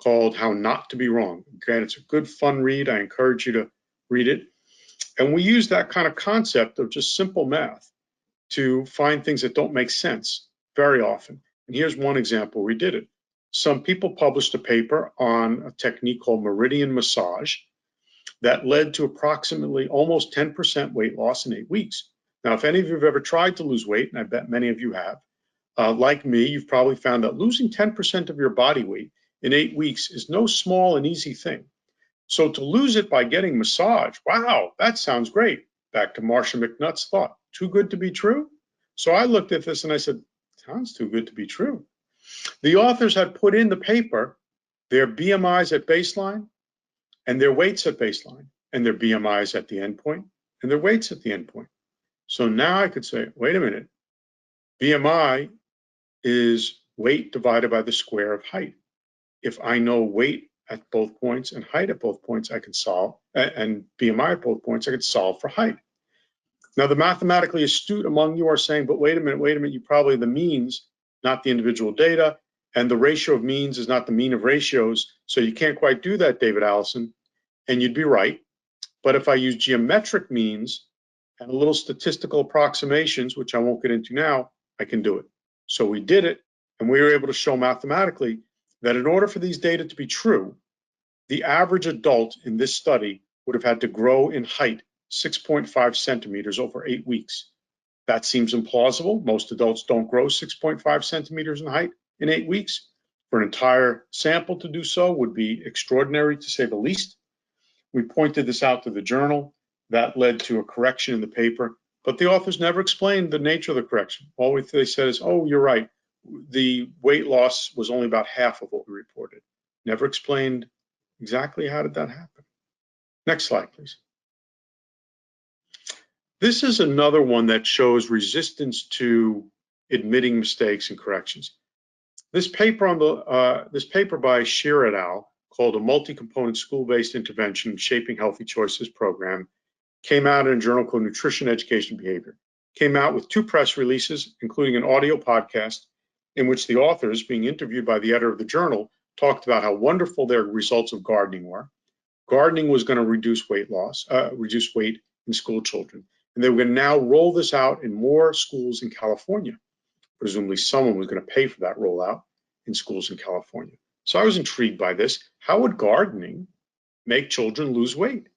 called How Not to Be Wrong. Okay, it's a good, fun read. I encourage you to read it. And we use that kind of concept of just simple math to find things that don't make sense very often. And here's one example where we did it. Some people published a paper on a technique called meridian massage that led to approximately almost 10% weight loss in 8 weeks. Now, if any of you have ever tried to lose weight, and I bet many of you have, like me, you've probably found that losing 10% of your body weight in 8 weeks is no small and easy thing. So to lose it by getting massage, wow, that sounds great. Back to Marsha Mcnutt's thought, too good to be true? So I looked at this and I said, sounds too good to be true. The authors had put in the paper their BMIs at baseline and their weights at baseline and their BMIs at the endpoint and their weights at the endpoint. So now I could say, wait a minute, BMI is weight divided by the square of height. If I know weight at both points and height at both points, I can solve, and BMI at both points, I could solve for height. Now, the mathematically astute among you are saying, but wait a minute, you probably the means, not the individual data, and the ratio of means is not the mean of ratios, so you can't quite do that, David Allison, and you'd be right. But if I use geometric means and a little statistical approximations, which I won't get into now, I can do it. So we did it, and we were able to show mathematically that in order for these data to be true, the average adult in this study would have had to grow in height 6.5 centimeters over 8 weeks. That seems implausible. Most adults don't grow 6.5 centimeters in height in 8 weeks. For an entire sample to do so would be extraordinary, to say the least. We pointed this out to the journal. That led to a correction in the paper. But the authors never explained the nature of the correction. All they said is, oh, you're right. The weight loss was only about half of what we reported. Never explained exactly how did that happen. Next slide, please. This is another one that shows resistance to admitting mistakes and corrections. This paper by Shearer et al., called A Multi-Component School-Based Intervention Shaping Healthy Choices Program, came out in a journal called Nutrition, Education, Behavior. Came out with 2 press releases, including an audio podcast in which the authors, being interviewed by the editor of the journal, talked about how wonderful their results of gardening were. Gardening was going to reduce weight in school children. And they were going to now roll this out in more schools in California. Presumably someone was going to pay for that rollout in schools in California. So I was intrigued by this. How would gardening make children lose weight?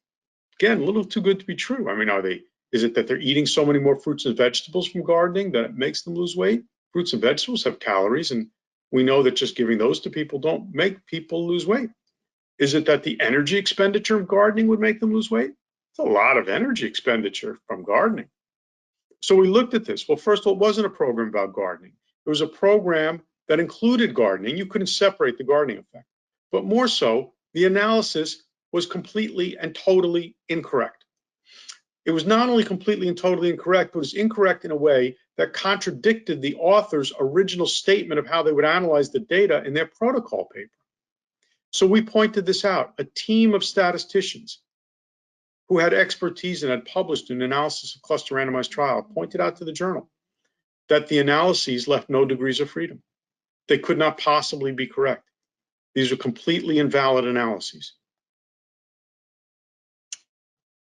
Again, a little too good to be true. I mean, is it that they're eating so many more fruits and vegetables from gardening that it makes them lose weight? Fruits and vegetables have calories, and we know that just giving those to people don't make people lose weight. Is it that the energy expenditure of gardening would make them lose weight? It's a lot of energy expenditure from gardening. So we looked at this. Well, first of all, it wasn't a program about gardening. It was a program that included gardening. You couldn't separate the gardening effect. But more so, the analysis was completely and totally incorrect. It was not only completely and totally incorrect, but it was incorrect in a way that contradicted the author's original statement of how they would analyze the data in their protocol paper. So we pointed this out. A team of statisticians who had expertise and had published an analysis of cluster randomized trial pointed out to the journal that the analyses left no degrees of freedom. They could not possibly be correct. These are completely invalid analyses.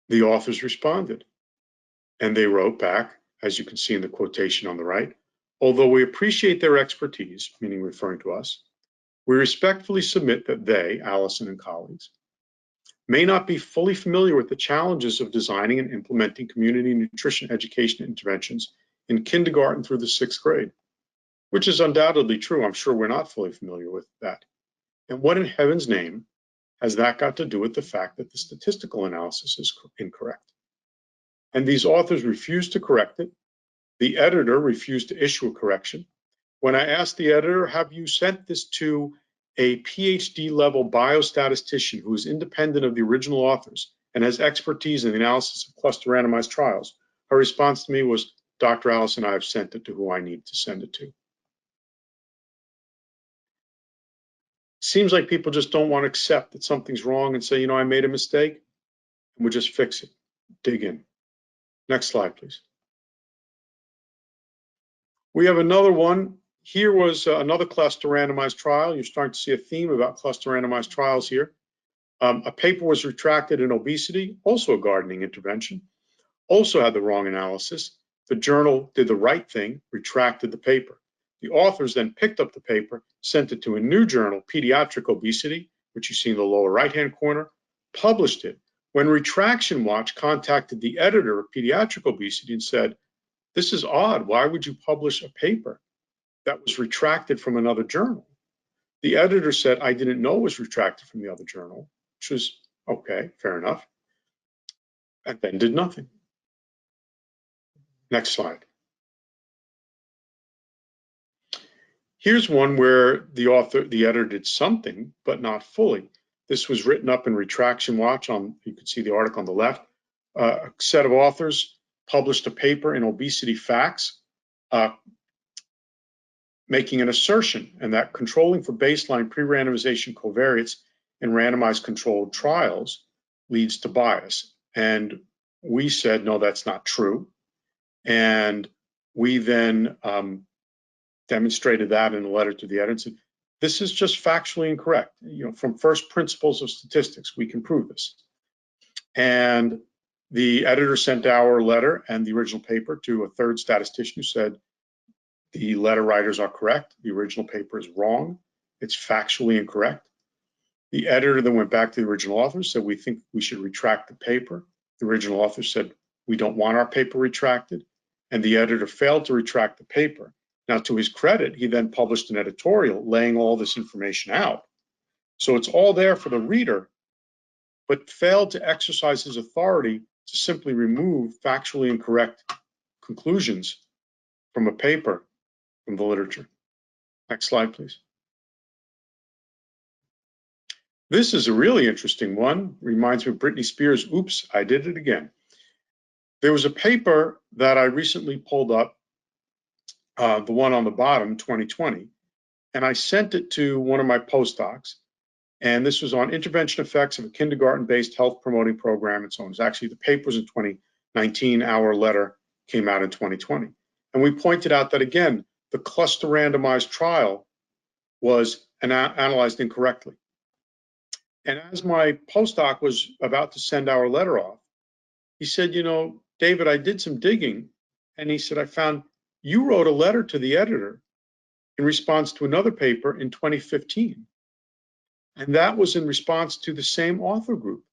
The authors responded, and they wrote back, as you can see in the quotation on the right, although we appreciate their expertise, meaning referring to us, we respectfully submit that they, Allison and colleagues, may not be fully familiar with the challenges of designing and implementing community nutrition education interventions in kindergarten through the 6th grade, which is undoubtedly true. I'm sure we're not fully familiar with that. And what in heaven's name has that got to do with the fact that the statistical analysis is incorrect? And these authors refused to correct it. The editor refused to issue a correction. When I asked the editor, have you sent this to a PhD level biostatistician who is independent of the original authors and has expertise in the analysis of cluster randomized trials, her response to me was, Dr. Allison, I have sent it to who I need to send it to. Seems like people just don't want to accept that something's wrong and say, you know, I made a mistake, and we'll just fix it, dig in. Next slide, please. We have another one. Here was another cluster randomized trial. You're starting to see a theme about cluster randomized trials here. A paper was retracted in obesity, also a gardening intervention, also had the wrong analysis. The journal did the right thing, retracted the paper. The authors then picked up the paper, sent it to a new journal, Pediatric Obesity, which you see in the lower right-hand corner, published it. When Retraction Watch contacted the editor of Pediatric Obesity and said, this is odd, why would you publish a paper that was retracted from another journal? The editor said, I didn't know it was retracted from the other journal, which was okay, fair enough, and then did nothing. Next slide. Here's one where the editor did something, but not fully. This was written up in Retraction Watch you can see the article on the left. A set of authors published a paper in Obesity Facts, making an assertion, and that controlling for baseline pre-randomization covariates in randomized controlled trials leads to bias. And we said, no, that's not true. And we then demonstrated that in a letter to the editor and said, this is just factually incorrect. You know, from first principles of statistics, we can prove this. And the editor sent our letter and the original paper to a third statistician who said, the letter writers are correct. The original paper is wrong. It's factually incorrect. The editor then went back to the original author, said, we think we should retract the paper. The original author said, we don't want our paper retracted. And the editor failed to retract the paper. Now, to his credit, he then published an editorial laying all this information out. So it's all there for the reader, but failed to exercise his authority to simply remove factually incorrect conclusions from a paper from the literature. Next slide, please. This is a really interesting one. Reminds me of Britney Spears, oops, I did it again. There was a paper that I recently pulled up, the one on the bottom, 2020, and I sent it to one of my postdocs. And this was on intervention effects of a kindergarten-based health promoting program and so on. It's actually the papers in 2019, our letter came out in 2020. And we pointed out that, again, the cluster randomized trial was analyzed incorrectly. And as my postdoc was about to send our letter off, he said, you know, David, I did some digging. And he said, I found you wrote a letter to the editor in response to another paper in 2015. And that was in response to the same author group.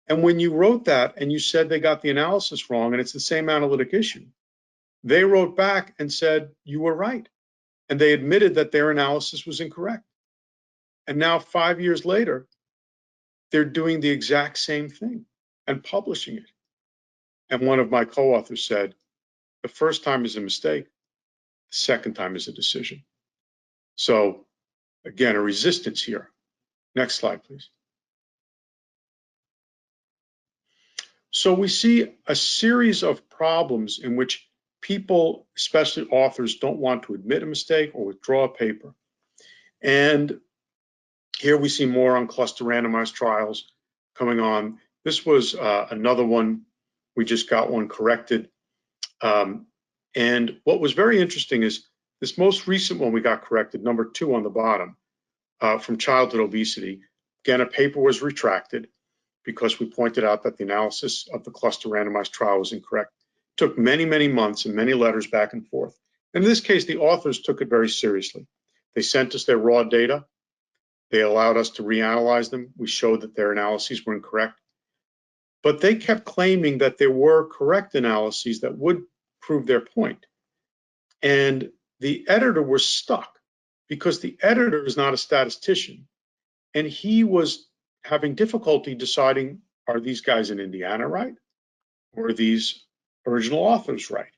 And when you wrote that and you said they got the analysis wrong and it's the same analytic issue, they wrote back and said you were right. And they admitted that their analysis was incorrect. And now 5 years later, they're doing the exact same thing and publishing it. And one of my co-authors said, the first time is a mistake, the second time is a decision. So again, a resistance here. Next slide, please. So we see a series of problems in which people, especially authors, don't want to admit a mistake or withdraw a paper. And here we see more on cluster randomized trials coming on. This was another one. We just got one corrected. And what was very interesting is this most recent one we got corrected, number 2 on the bottom, from childhood obesity. Again, a paper was retracted because we pointed out that the analysis of the cluster randomized trial was incorrect. It took many, many months and many letters back and forth. In this case, the authors took it very seriously. They sent us their raw data. They allowed us to reanalyze them. We showed that their analyses were incorrect. But they kept claiming that there were correct analyses that would prove their point. And the editor was stuck because the editor is not a statistician. And he was having difficulty deciding, are these guys in Indiana right? Or are these original authors right?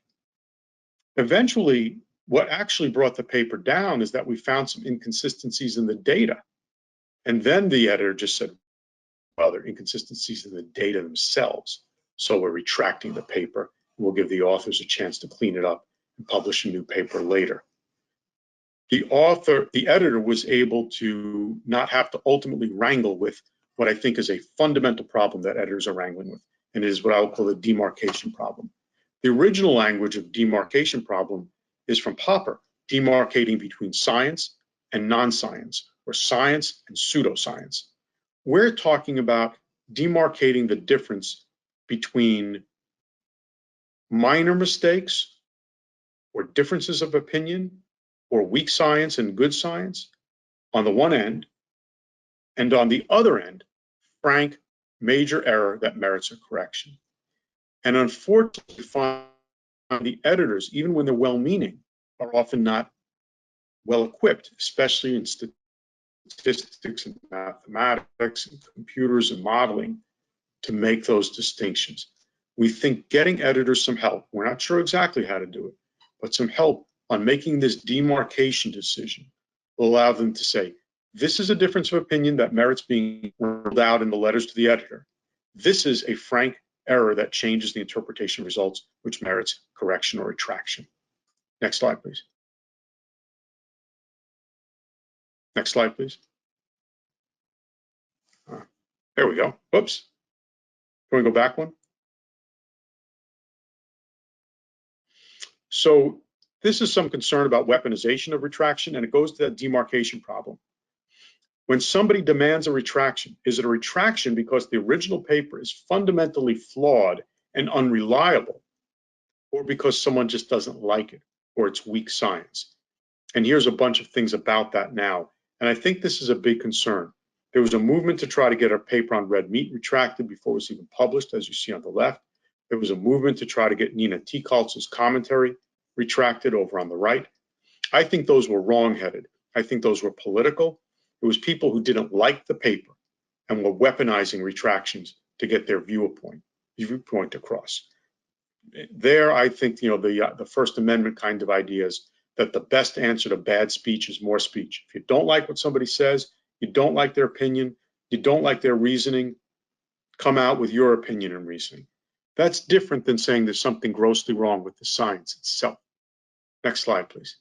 Eventually, what actually brought the paper down is that we found some inconsistencies in the data. And then the editor just said, well, there are inconsistencies in the data themselves. So we're retracting the paper. We'll give the authors a chance to clean it up and publish a new paper later. The editor was able to not have to ultimately wrangle with what I think is a fundamental problem that editors are wrangling with, and it is what I will call the demarcation problem. The original language of demarcation problem is from Popper, demarcating between science and non-science, or science and pseudoscience. We're talking about demarcating the difference between minor mistakes or differences of opinion or weak science and good science on the one end, and on the other end, frank major error that merits a correction. And unfortunately, the editors, even when they're well-meaning, are often not well-equipped, especially in statistics and mathematics and computers and modeling, to make those distinctions. We think getting editors some help, we're not sure exactly how to do it, but some help on making this demarcation decision will allow them to say, this is a difference of opinion that merits being ruled out in the letters to the editor. This is a frank error that changes the interpretation results, which merits correction or retraction. Next slide, please. Next slide, please. There we go. Whoops. Can we go back one? So this is some concern about weaponization of retraction, and it goes to that demarcation problem. When somebody demands a retraction, is it a retraction because the original paper is fundamentally flawed and unreliable, or because someone just doesn't like it, or it's weak science? And here's a bunch of things about that now. And I think this is a big concern. There was a movement to try to get a paper on red meat retracted before it was even published, as you see on the left. There was a movement to try to get Nina Teakultz's commentary retracted over on the right. I think those were wrong-headed. I think those were political. It was people who didn't like the paper and were weaponizing retractions to get their viewpoint across. there, I think, the First Amendment kind of ideas that the best answer to bad speech is more speech. If you don't like what somebody says, you don't like their opinion, you don't like their reasoning, come out with your opinion and reasoning. That's different than saying there's something grossly wrong with the science itself. Next slide, please.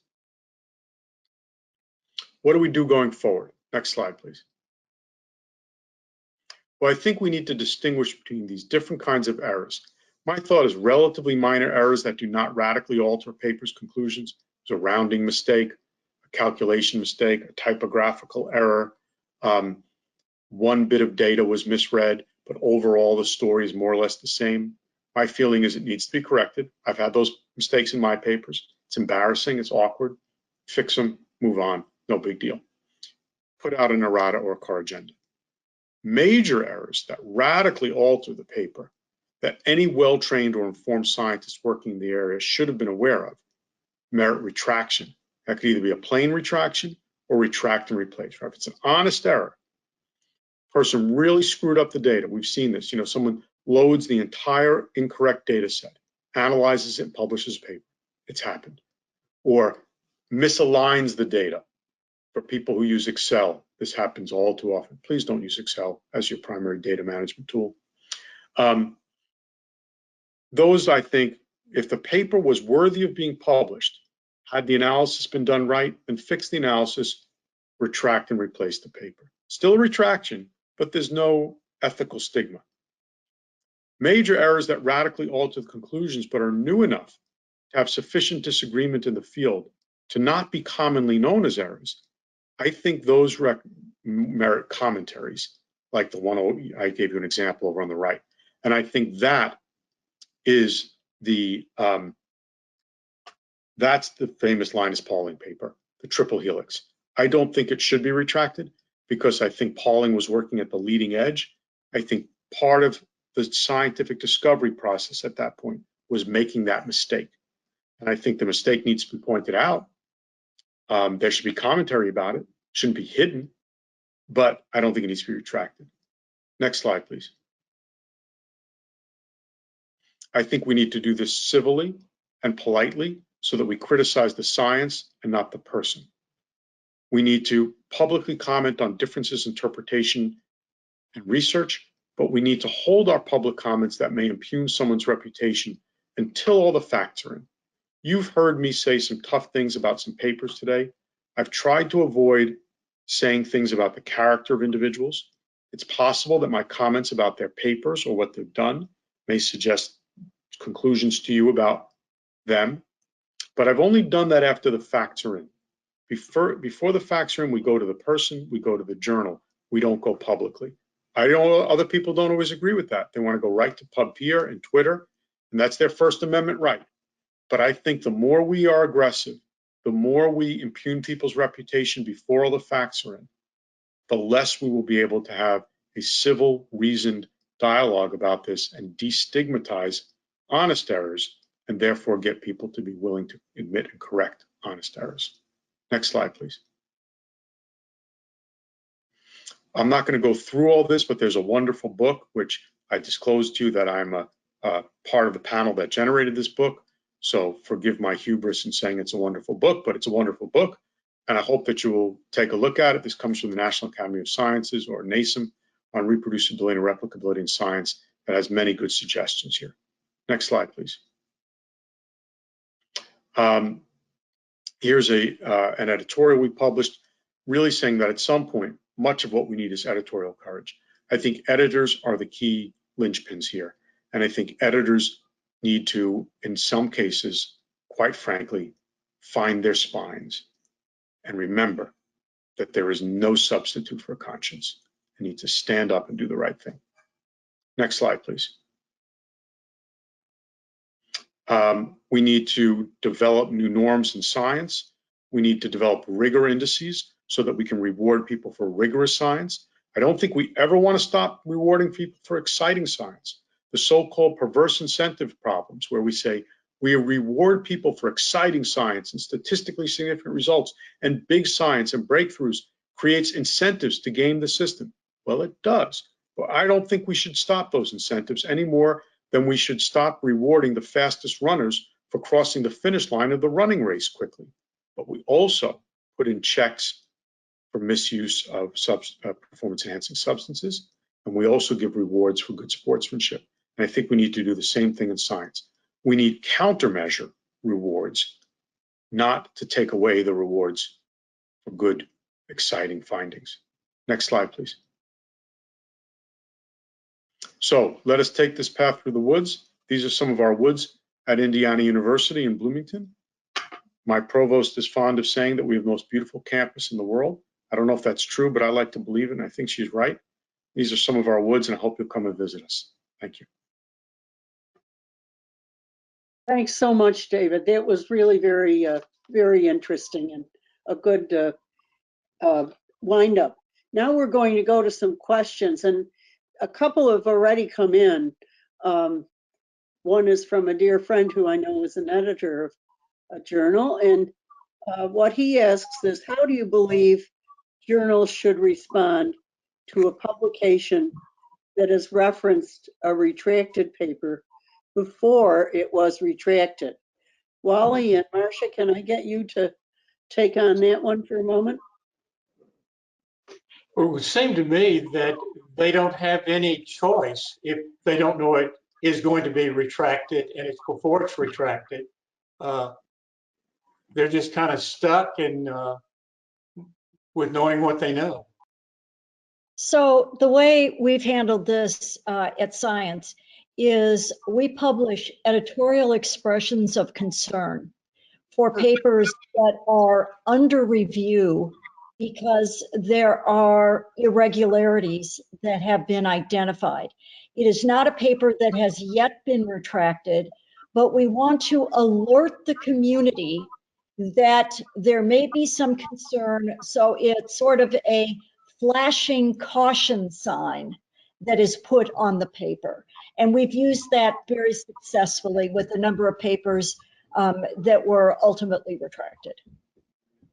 What do we do going forward? Next slide, please. Well, I think we need to distinguish between these different kinds of errors. My thought is relatively minor errors that do not radically alter a paper's conclusions. There's a rounding mistake, a calculation mistake, a typographical error. One bit of data was misread, but overall the story is more or less the same. My feeling is it needs to be corrected. I've had those mistakes in my papers. It's embarrassing, it's awkward. Fix them, move on, no big deal. Put out an errata or a car agenda. Major errors that radically alter the paper that any well-trained or informed scientist working in the area should have been aware of merit retraction. That could either be a plain retraction or retract and replace. Right? If it's an honest error, person really screwed up the data. We've seen this. Someone loads the entire incorrect data set, analyzes it, and publishes a paper. It's happened. Or misaligns the data. For people who use Excel, this happens all too often. Please don't use Excel as your primary data management tool. Those, I think, if the paper was worthy of being published, had the analysis been done right, then fix the analysis, retract and replace the paper. Still a retraction, but there's no ethical stigma. Major errors that radically alter the conclusions but are new enough to have sufficient disagreement in the field to not be commonly known as errors, I think those merit commentaries, like the one I gave you an example over on the right. And I think that is that's the famous Linus Pauling paper, the triple helix. I don't think it should be retracted because I think Pauling was working at the leading edge. I think part of the scientific discovery process at that point was making that mistake. And I think the mistake needs to be pointed out. There should be commentary about it. It shouldn't be hidden, but I don't think it needs to be retracted. Next slide, please. I think we need to do this civilly and politely so that we criticize the science and not the person. We need to publicly comment on differences in interpretation and research, but we need to hold our public comments that may impugn someone's reputation until all the facts are in. You've heard me say some tough things about some papers today. I've tried to avoid saying things about the character of individuals. It's possible that my comments about their papers or what they've done may suggest conclusions to you about them, but I've only done that after the facts are in. Before the facts are in, we go to the person, we go to the journal. We don't go publicly. I know other people don't always agree with that. They want to go right to PubPeer and Twitter, and that's their First Amendment right. But I think the more we are aggressive, the more we impugn people's reputation before all the facts are in, the less we will be able to have a civil, reasoned dialogue about this and destigmatize honest errors, and therefore get people to be willing to admit and correct honest errors. Next slide, please. I'm not going to go through all this, but there's a wonderful book, which I disclosed to you that I'm a part of the panel that generated this book. So forgive my hubris in saying it's a wonderful book, but it's a wonderful book. And I hope that you will take a look at it. This comes from the National Academy of Sciences, or NASM, on reproducibility and replicability in science, that has many good suggestions here. Next slide, please. Here's an editorial we published, really saying that at some point, much of what we need is editorial courage. I think editors are the key linchpins here. And I think editors need to, in some cases, quite frankly, find their spines and remember that there is no substitute for a conscience. They need to stand up and do the right thing. Next slide, please. We need to develop new norms in science. We need to develop rigor indices so that we can reward people for rigorous science. I don't think we ever want to stop rewarding people for exciting science. The so-called perverse incentive problems, where we say we reward people for exciting science and statistically significant results, and big science and breakthroughs creates incentives to game the system. Well, it does, but I don't think we should stop those incentives any more then we should stop rewarding the fastest runners for crossing the finish line of the running race quickly. But we also put in checks for misuse of performance-enhancing substances, and we also give rewards for good sportsmanship. And I think we need to do the same thing in science. We need countermeasure rewards, not to take away the rewards for good, exciting findings. Next slide, please. So let us take this path through the woods. These are some of our woods at Indiana University in Bloomington. My provost is fond of saying that we have the most beautiful campus in the world. I don't know if that's true, but I like to believe it, and I think she's right. These are some of our woods, and I hope you'll come and visit us. Thank you. Thanks so much, David. That was really very interesting and a good wind up. Now we're going to go to some questions, and a couple have already come in. One is from a dear friend who I know is an editor of a journal, and what he asks is, how do you believe journals should respond to a publication that has referenced a retracted paper before it was retracted? Wally and Marsha, can I get you to take on that one for a moment? It would seem to me that they don't have any choice if they don't know it is going to be retracted and it's before it's retracted. They're just kind of stuck in with knowing what they know. So the way we've handled this at Science is we publish editorial expressions of concern for papers that are under review because there are irregularities that have been identified. It is not a paper that has yet been retracted, but we want to alert the community that there may be some concern. So it's sort of a flashing caution sign that is put on the paper. And we've used that very successfully with a number of papers that were ultimately retracted.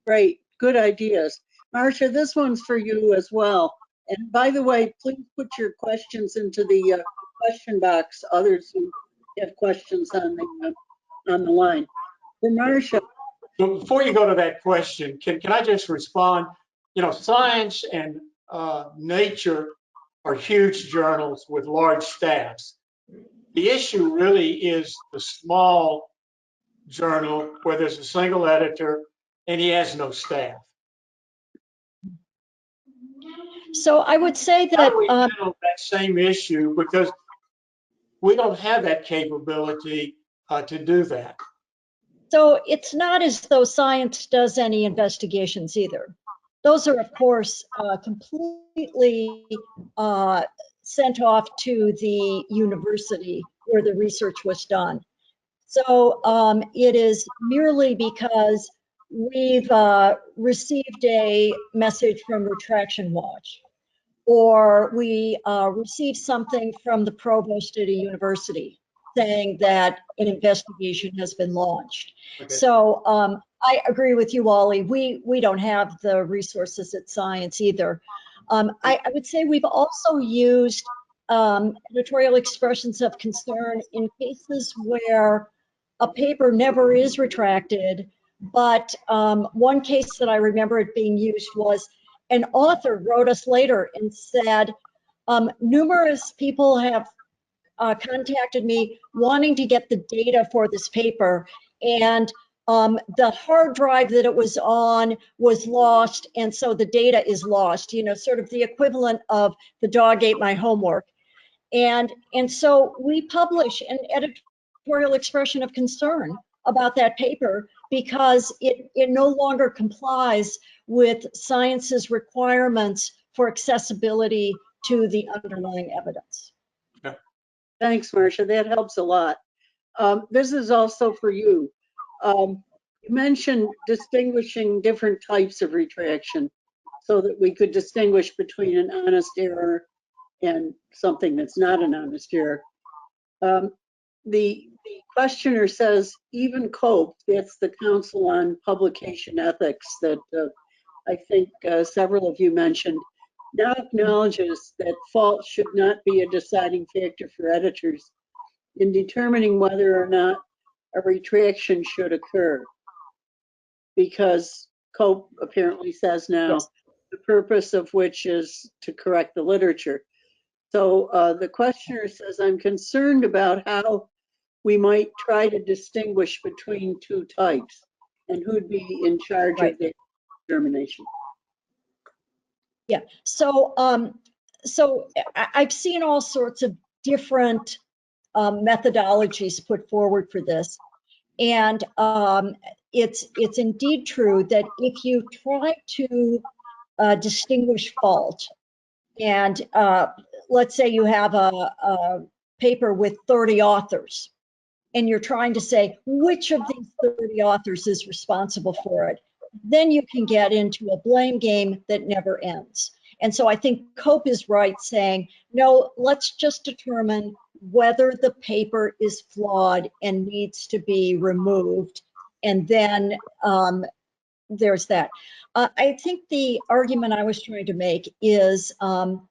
Great, good ideas. Marsha, this one's for you as well. And by the way, please put your questions into the question box, others who have questions on the line. For Marsha. So before you go to that question, can I just respond? You know, Science and Nature are huge journals with large staffs. The issue really is the small journal where there's a single editor and he has no staff. So I would say that How do we handle that same issue, because we don't have that capability to do that. So it's not as though Science does any investigations either. Those are, of course, completely sent off to the university where the research was done. So it is merely because we've received a message from Retraction Watch, or we received something from the provost at a university saying that an investigation has been launched. Okay. So I agree with you, Wally. We don't have the resources at Science either. I would say we've also used editorial expressions of concern in cases where a paper never is retracted, but one case that I remember it being used was an author wrote us later and said, numerous people have contacted me wanting to get the data for this paper, and the hard drive that it was on was lost, and so the data is lost, you know, sort of the equivalent of the dog ate my homework. And so we publish an editorial expression of concern about that paper because it no longer complies with Science's requirements for accessibility to the underlying evidence. Thanks, Marsha. That helps a lot. This is also for you. You mentioned distinguishing different types of retraction so that we could distinguish between an honest error and something that's not an honest error. The questioner says, even COPE, that's the Council on Publication Ethics that I think several of you mentioned, now acknowledges that fault should not be a deciding factor for editors in determining whether or not a retraction should occur. Because Cope apparently says now, Yes. the purpose of which is to correct the literature. So the questioner says, I'm concerned about how we might try to distinguish between two types and who'd be in charge Right. of the determination. Yeah. So, I've seen all sorts of different methodologies put forward for this, and it's indeed true that if you try to distinguish fault, and let's say you have a paper with 30 authors, and you're trying to say which of these 30 authors is responsible for it, then you can get into a blame game that never ends. And so I think Cope is right saying, no, let's just determine whether the paper is flawed and needs to be removed. And then there's that. I think the argument I was trying to make is I'm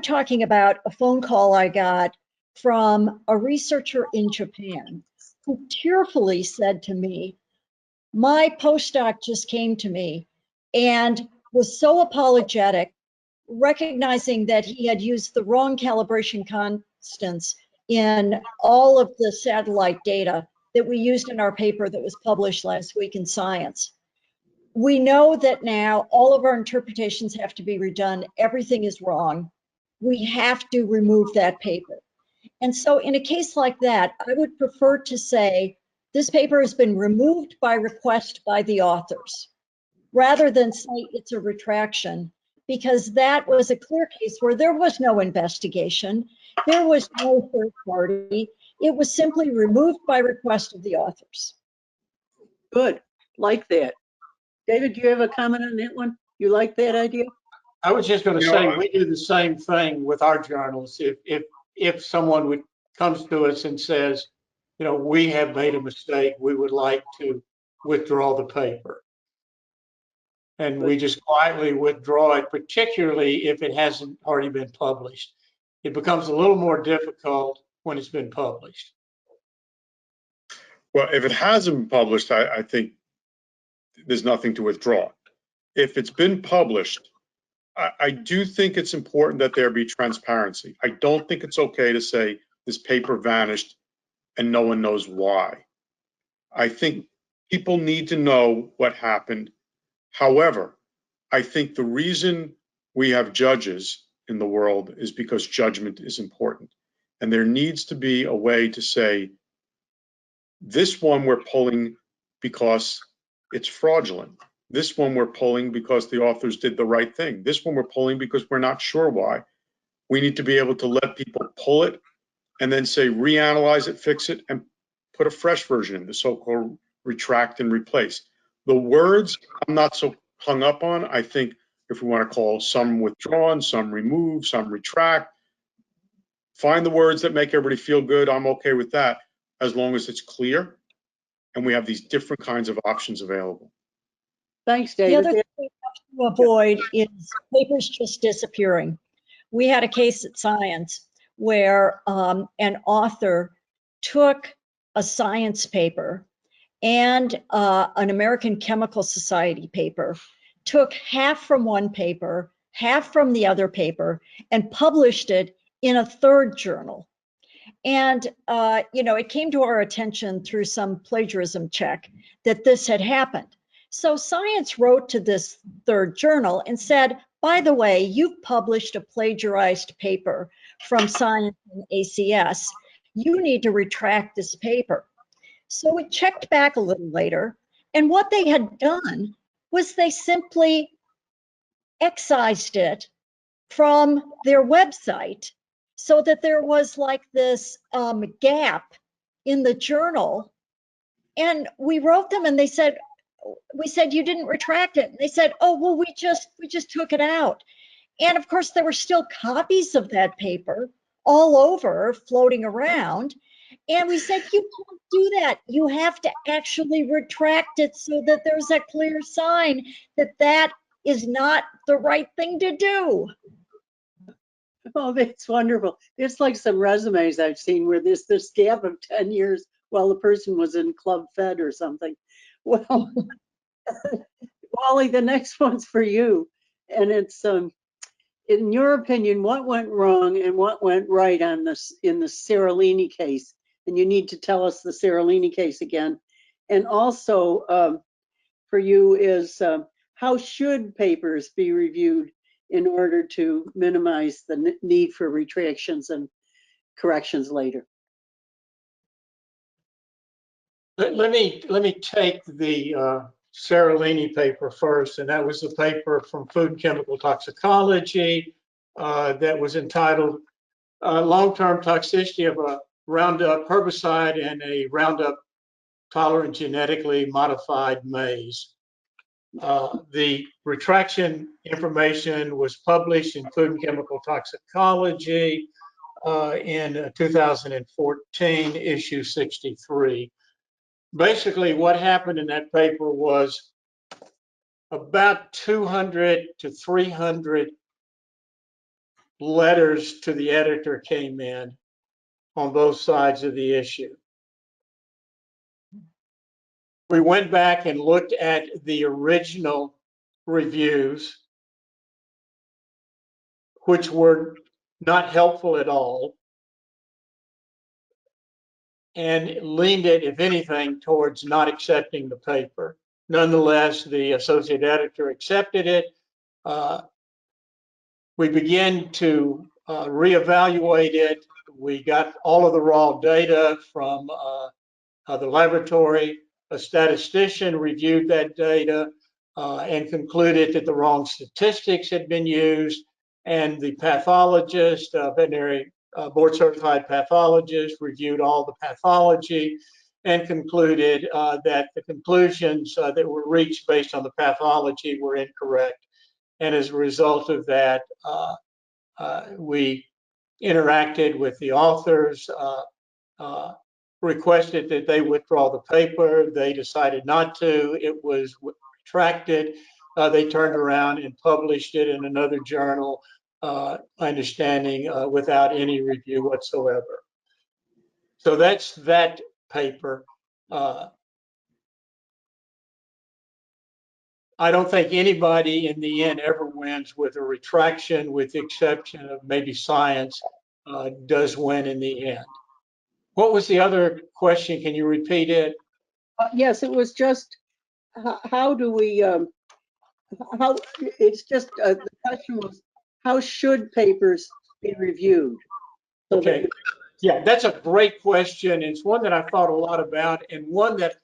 talking about a phone call I got from a researcher in Japan who tearfully said to me, my postdoc just came to me and was so apologetic, recognizing that he had used the wrong calibration constants in all of the satellite data that we used in our paper that was published last week in Science. We know that now all of our interpretations have to be redone. Everything is wrong. We have to remove that paper. And so in a case like that, I would prefer to say this paper has been removed by request by the authors, rather than say it's a retraction, because that was a clear case where there was no investigation, there was no third party. It was simply removed by request of the authors. Good, like that. David, do you have a comment on that one? You like that idea? I was just going to You say, know, we do the same thing with our journals. If someone comes to us and says, you know, we have made a mistake, we would like to withdraw the paper. And we just quietly withdraw it, particularly if it hasn't already been published. It becomes a little more difficult when it's been published. well, if it hasn't been published, I think there's nothing to withdraw. If it's been published, I do think it's important that there be transparency. I don't think it's okay to say this paper vanished and no one knows why. I think people need to know what happened. However, I think the reason we have judges in the world is because judgment is important. And there needs to be a way to say, this one we're pulling because it's fraudulent. This one we're pulling because the authors did the right thing. This one we're pulling because we're not sure why. We need to be able to let people pull it and then say, reanalyze it, fix it, and put a fresh version in, the so-called retract and replace. The words I'm not so hung up on. I think if we want to call some withdrawn, some removed, some retract, find the words that make everybody feel good. I'm okay with that, as long as it's clear and we have these different kinds of options available. Thanks, The David. other thing we have to avoid is papers just disappearing. We had a case at Science where an author took a science paper and an American Chemical Society paper, took half from one paper, half from the other paper, and published it in a third journal. And, it came to our attention through some plagiarism check that this had happened. So Science wrote to this third journal and said, by the way, you've published a plagiarized paper from Science and ACS. You need to retract this paper. So we checked back a little later, and what they had done was they simply excised it from their website so that there was like this gap in the journal. And we wrote them and we said, you didn't retract it. And they said, oh, well, we just took it out. And of course, there were still copies of that paper all over floating around. And we said, you can't do that. You have to actually retract it so that there's a clear sign that that is not the right thing to do. Oh, that's wonderful. It's like some resumes I've seen where there's this gap of 10 years while the person was in Club Fed or something. Well, Wally, the next one's for you. And it's, in your opinion, what went wrong and what went right on this in the Seralini case? And you need to tell us the Seralini case again. And also for you is how should papers be reviewed in order to minimize the need for retractions and corrections later? Let me take the Seralini paper first, and that was the paper from Food and Chemical Toxicology that was entitled Long-Term Toxicity of a Roundup Herbicide and a Roundup Tolerant Genetically Modified Maize. The retraction information was published in Food and Chemical Toxicology in 2014, issue 63. Basically, what happened in that paper was about 200 to 300 letters to the editor came in on both sides of the issue. We went back and looked at the original reviews, which were not helpful at all, and leaned it, if anything, towards not accepting the paper. Nonetheless, the associate editor accepted it. We began to reevaluate it. We got all of the raw data from the laboratory. A statistician reviewed that data and concluded that the wrong statistics had been used. And the pathologist, veterinary board certified pathologist, reviewed all the pathology and concluded that the conclusions that were reached based on the pathology were incorrect. And as a result of that, we interacted with the authors, requested that they withdraw the paper. They decided not to. It was retracted. They turned around and published it in another journal, understanding without any review whatsoever. So that's that paper. I don't think anybody in the end ever wins with a retraction, with the exception of maybe science does win in the end. What was the other question? Can you repeat it? Yes, it was just how do we, how, it's just, the question was, how should papers be reviewed? So Okay. Yeah, that's a great question. It's one that I've thought a lot about, and one that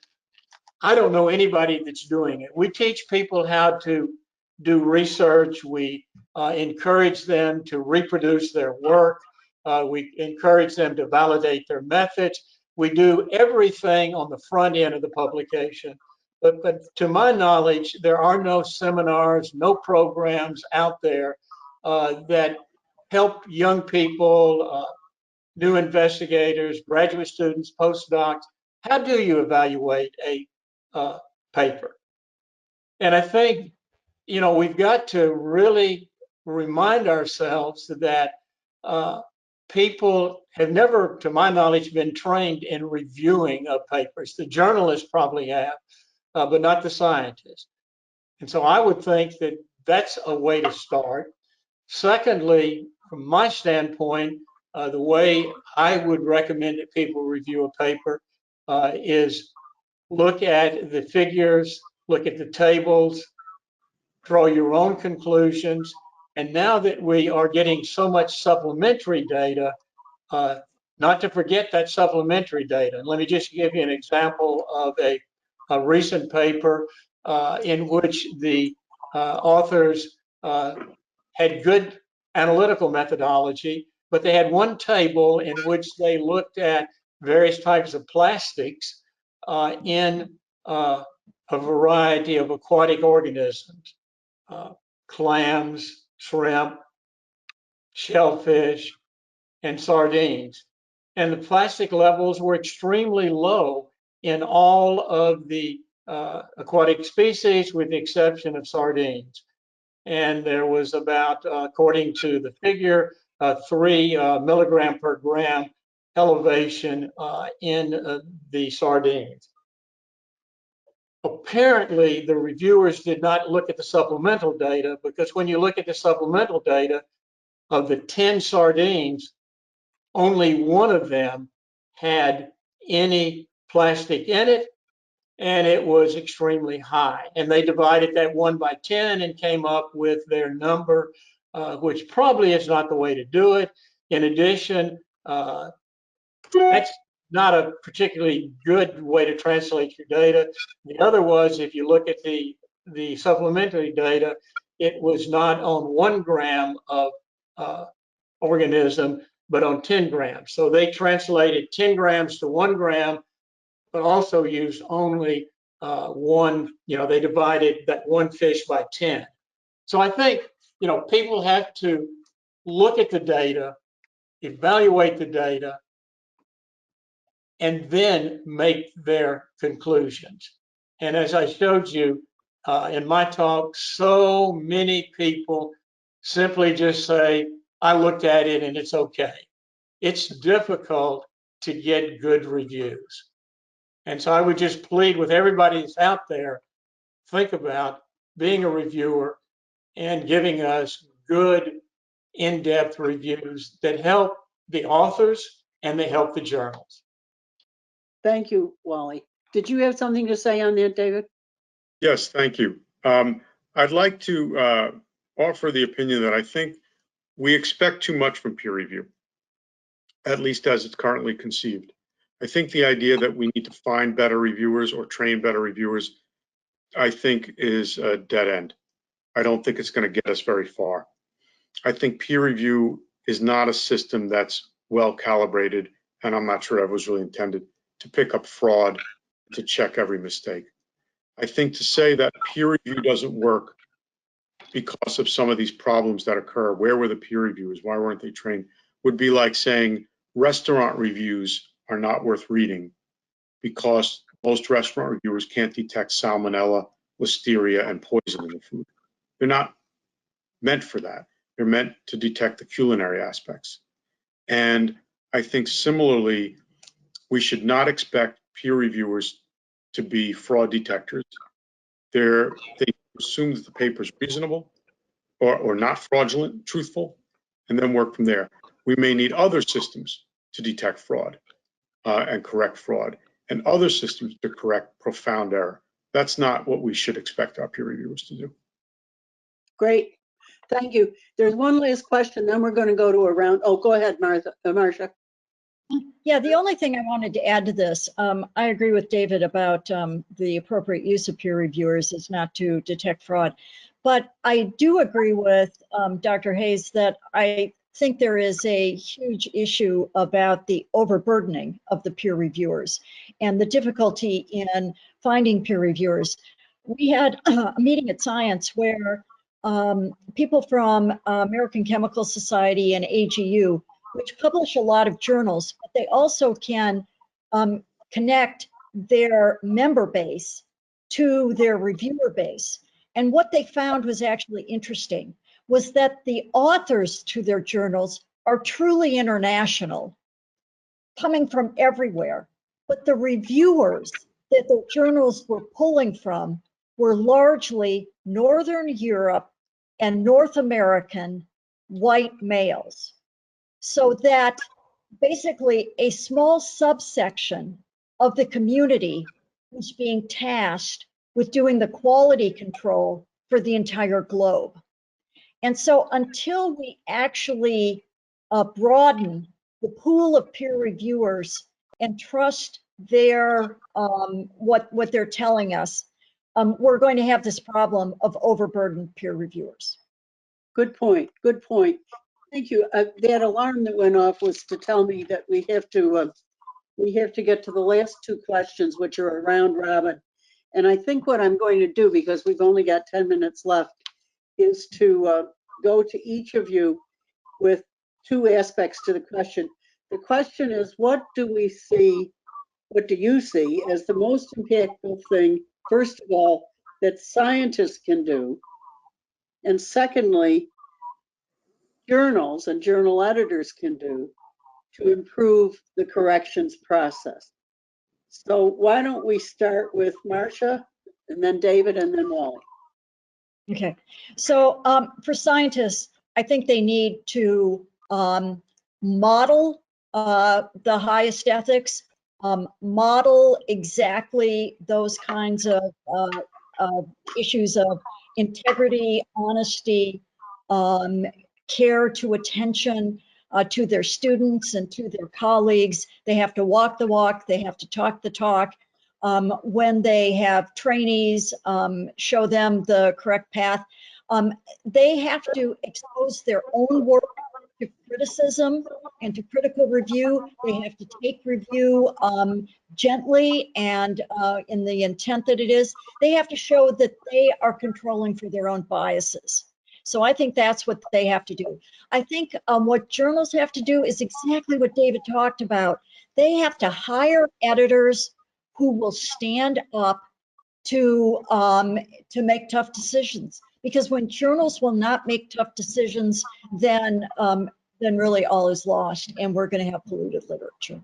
I don't know anybody that's doing it. We teach people how to do research. We encourage them to reproduce their work. We encourage them to validate their methods. We do everything on the front end of the publication. But to my knowledge, there are no seminars, no programs out there that help young people, new investigators, graduate students, postdocs. How do you evaluate a paper? And I think, we've got to really remind ourselves that people have never, to my knowledge, been trained in reviewing of papers. The journalists probably have, but not the scientists. And so I would think that that's a way to start. Secondly, from my standpoint, the way I would recommend that people review a paper is look at the figures, look at the tables, draw your own conclusions. And now that we are getting so much supplementary data, not to forget that supplementary data. And let me just give you an example of a recent paper in which the authors had good analytical methodology, but they had one table in which they looked at various types of plastics in a variety of aquatic organisms, clams, shrimp, shellfish, and sardines. And the plastic levels were extremely low in all of the aquatic species, with the exception of sardines. And there was about, according to the figure, 3 milligram per gram elevation in the sardines. Apparently, the reviewers did not look at the supplemental data, because when you look at the supplemental data of the 10 sardines, only one of them had any plastic in it, and it was extremely high. And they divided that 1 by 10 and came up with their number, which probably is not the way to do it. In addition, that's not a particularly good way to translate your data. The other was, if you look at the supplementary data, it was not on 1 gram of organism, but on 10 grams. So they translated 10 grams to 1 gram, but also used only one, they divided that 1 fish by 10. So I think, people have to look at the data, evaluate the data, and then make their conclusions. And as I showed you in my talk, so many people simply just say, I looked at it and it's okay. It's difficult to get good reviews. And so I would just plead with everybody that's out there, think about being a reviewer and giving us good, in-depth reviews that help the authors and they help the journals. Thank you, Wally. Did you have something to say on that, David? Yes, thank you. I'd like to offer the opinion that I think we expect too much from peer review, at least as it's currently conceived. I think the idea that we need to find better reviewers or train better reviewers, I think, is a dead end. I don't think it's going to get us very far. I think peer review is not a system that's well calibrated, and I'm not sure that was really intended to pick up fraud, to check every mistake. I think to say that peer review doesn't work because of some of these problems that occur, where were the peer reviewers, why weren't they trained, would be like saying restaurant reviews are not worth reading because most restaurant reviewers can't detect salmonella, listeria, and poison in the food. They're not meant for that. They're meant to detect the culinary aspects. And I think similarly, we should not expect peer reviewers to be fraud detectors. They assume that the paper is reasonable or not fraudulent, truthful, and then work from there. We may need other systems to detect fraud and correct fraud, and other systems to correct profound error. That's not what we should expect our peer reviewers to do. Great. Thank you. There's one last question, then we're going to go to a round. Oh, go ahead, Marsha. Yeah, the only thing I wanted to add to this, I agree with David about the appropriate use of peer reviewers is not to detect fraud. But I do agree with Dr. Hayes that I think there is a huge issue about the overburdening of the peer reviewers and the difficulty in finding peer reviewers. We had a meeting at Science where people from American Chemical Society and AGU, which publish a lot of journals, but they also can connect their member base to their reviewer base. And what they found was actually interesting, was that the authors to their journals are truly international, coming from everywhere. But the reviewers that the journals were pulling from were largely Northern Europe and North American white males. So that basically a small subsection of the community was being tasked with doing the quality control for the entire globe. And so until we actually broaden the pool of peer reviewers and trust their what they're telling us, we're going to have this problem of overburdened peer reviewers. Good point. Good point. Thank you. That alarm that went off was to tell me that we have to get to the last 2 questions, which are a round robin. And I think what I'm going to do, because we've only got 10 minutes left, is to go to each of you with 2 aspects to the question. The question is, what do you see as the most impactful thing, first of all, that scientists can do? And secondly, journals and journal editors can do to improve the corrections process. So why don't we start with Marsha, and then David, and then Wally. Okay, so for scientists, I think they need to model the highest ethics, model exactly those kinds of issues of integrity, honesty, care to attention to their students and to their colleagues. They have to walk the walk, they have to talk the talk. When they have trainees, show them the correct path. They have to expose their own work to criticism and to critical review. They have to take review gently and in the intent that it is. They have to show that they are controlling for their own biases. So I think that's what they have to do. I think what journals have to do is exactly what David talked about. They have to hire editors who will stand up to make tough decisions. Because when journals will not make tough decisions, then really all is lost, and we're going to have polluted literature.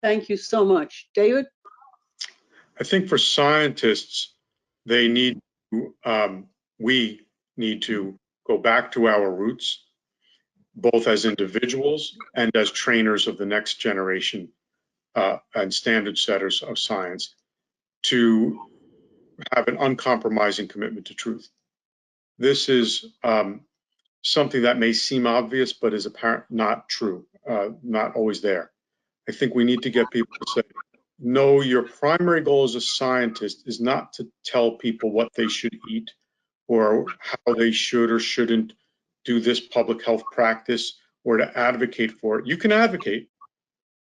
Thank you so much. David? I think for scientists, they need to, we need to go back to our roots, both as individuals and as trainers of the next generation and standard setters of science, to have an uncompromising commitment to truth. This is something that may seem obvious, but is apparent not true, not always there. I think we need to get people to say, no, your primary goal as a scientist is not to tell people what they should eat or how they should or shouldn't do this public health practice or to advocate for it. You can advocate,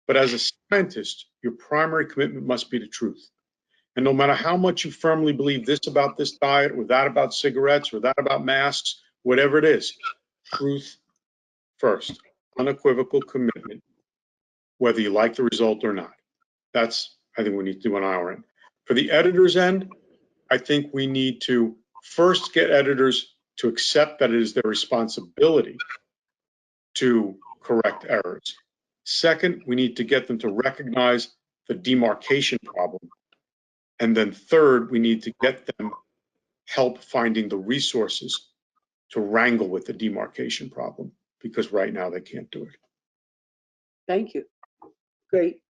but as a scientist, your primary commitment must be to truth. And no matter how much you firmly believe this about this diet or that about cigarettes or that about masks, whatever it is, truth first, unequivocal commitment, whether you like the result or not. That's, I think, we need to do on our end. For the editor's end, I think we need to first get editors to accept that it is their responsibility to correct errors. Second, we need to get them to recognize the demarcation problem. And then third, we need to get them help finding the resources to wrangle with the demarcation problem, because right now they can't do it. Thank you. Great.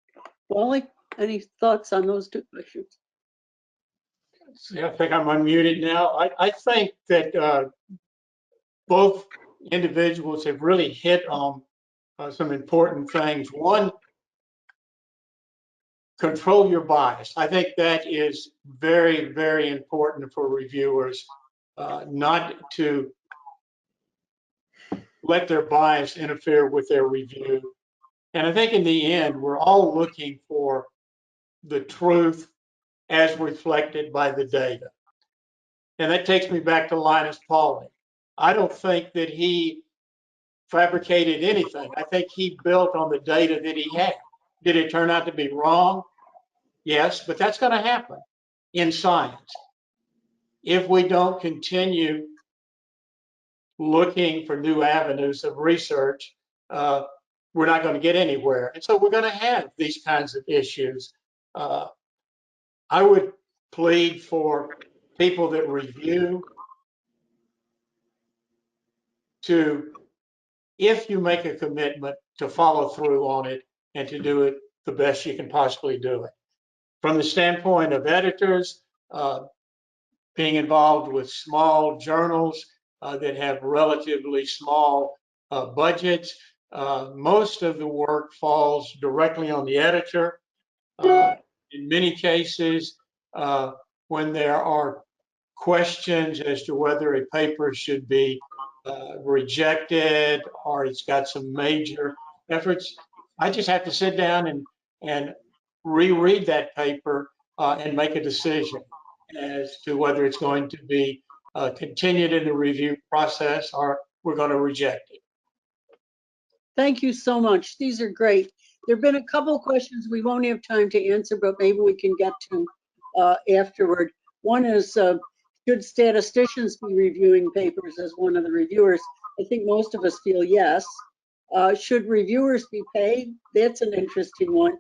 Wally, any thoughts on those two issues? See, I think I'm unmuted now. I think that both individuals have really hit on some important things. One, control your bias. I think that is very, very important for reviewers, not to let their bias interfere with their review. And I think in the end, we're all looking for the truth as reflected by the data. And that takes me back to Linus Pauling. I don't think that he fabricated anything. I think he built on the data that he had. Did it turn out to be wrong? Yes, but that's going to happen in science. If we don't continue looking for new avenues of research, we're not going to get anywhere. And so we're going to have these kinds of issues. I would plead for people that review to, if you make a commitment, to follow through on it and to do it the best you can possibly do it. From the standpoint of editors, being involved with small journals that have relatively small budgets, most of the work falls directly on the editor. In many cases, when there are questions as to whether a paper should be rejected or it's got some major efforts, I just have to sit down and reread that paper and make a decision as to whether it's going to be continued in the review process or we're going to reject it. Thank you so much. These are great. There have been a couple of questions we won't have time to answer, but maybe we can get to afterward. One is, should statisticians be reviewing papers as one of the reviewers? I think most of us feel yes. Should reviewers be paid? That's an interesting one.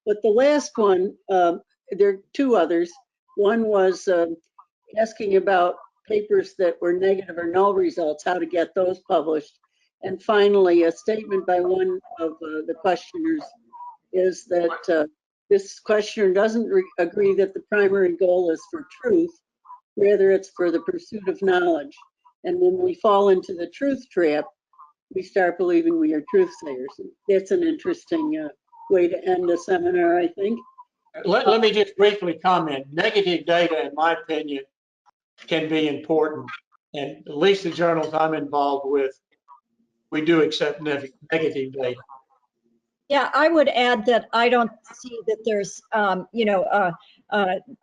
But the last one, there are two others. One was asking about papers that were negative or null results, how to get those published. And finally, a statement by one of the questioners is that this questioner doesn't agree that the primary goal is for truth, rather it's for the pursuit of knowledge. And when we fall into the truth trap, we start believing we are truth sayers. That's an interesting way to end a seminar, I think. Let me just briefly comment. Negative data, in my opinion, can be important. And at least the journals I'm involved with, we do accept negative data. Yeah, I would add that I don't see that there's,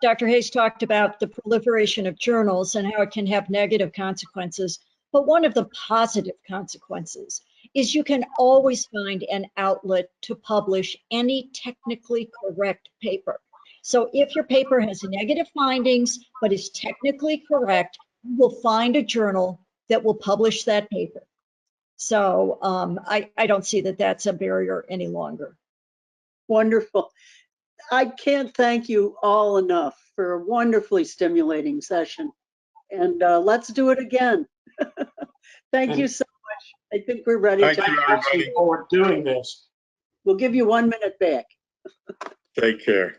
Dr. Hayes talked about the proliferation of journals and how it can have negative consequences. But one of the positive consequences is you can always find an outlet to publish any technically correct paper. So if your paper has negative findings, but is technically correct, you will find a journal that will publish that paper. So I don't see that that's a barrier any longer. Wonderful. I can't thank you all enough for a wonderfully stimulating session. And let's do it again. Thank you so much. I think we're ready Thank to you, everybody. For doing this. We'll give you 1 minute back. Take care.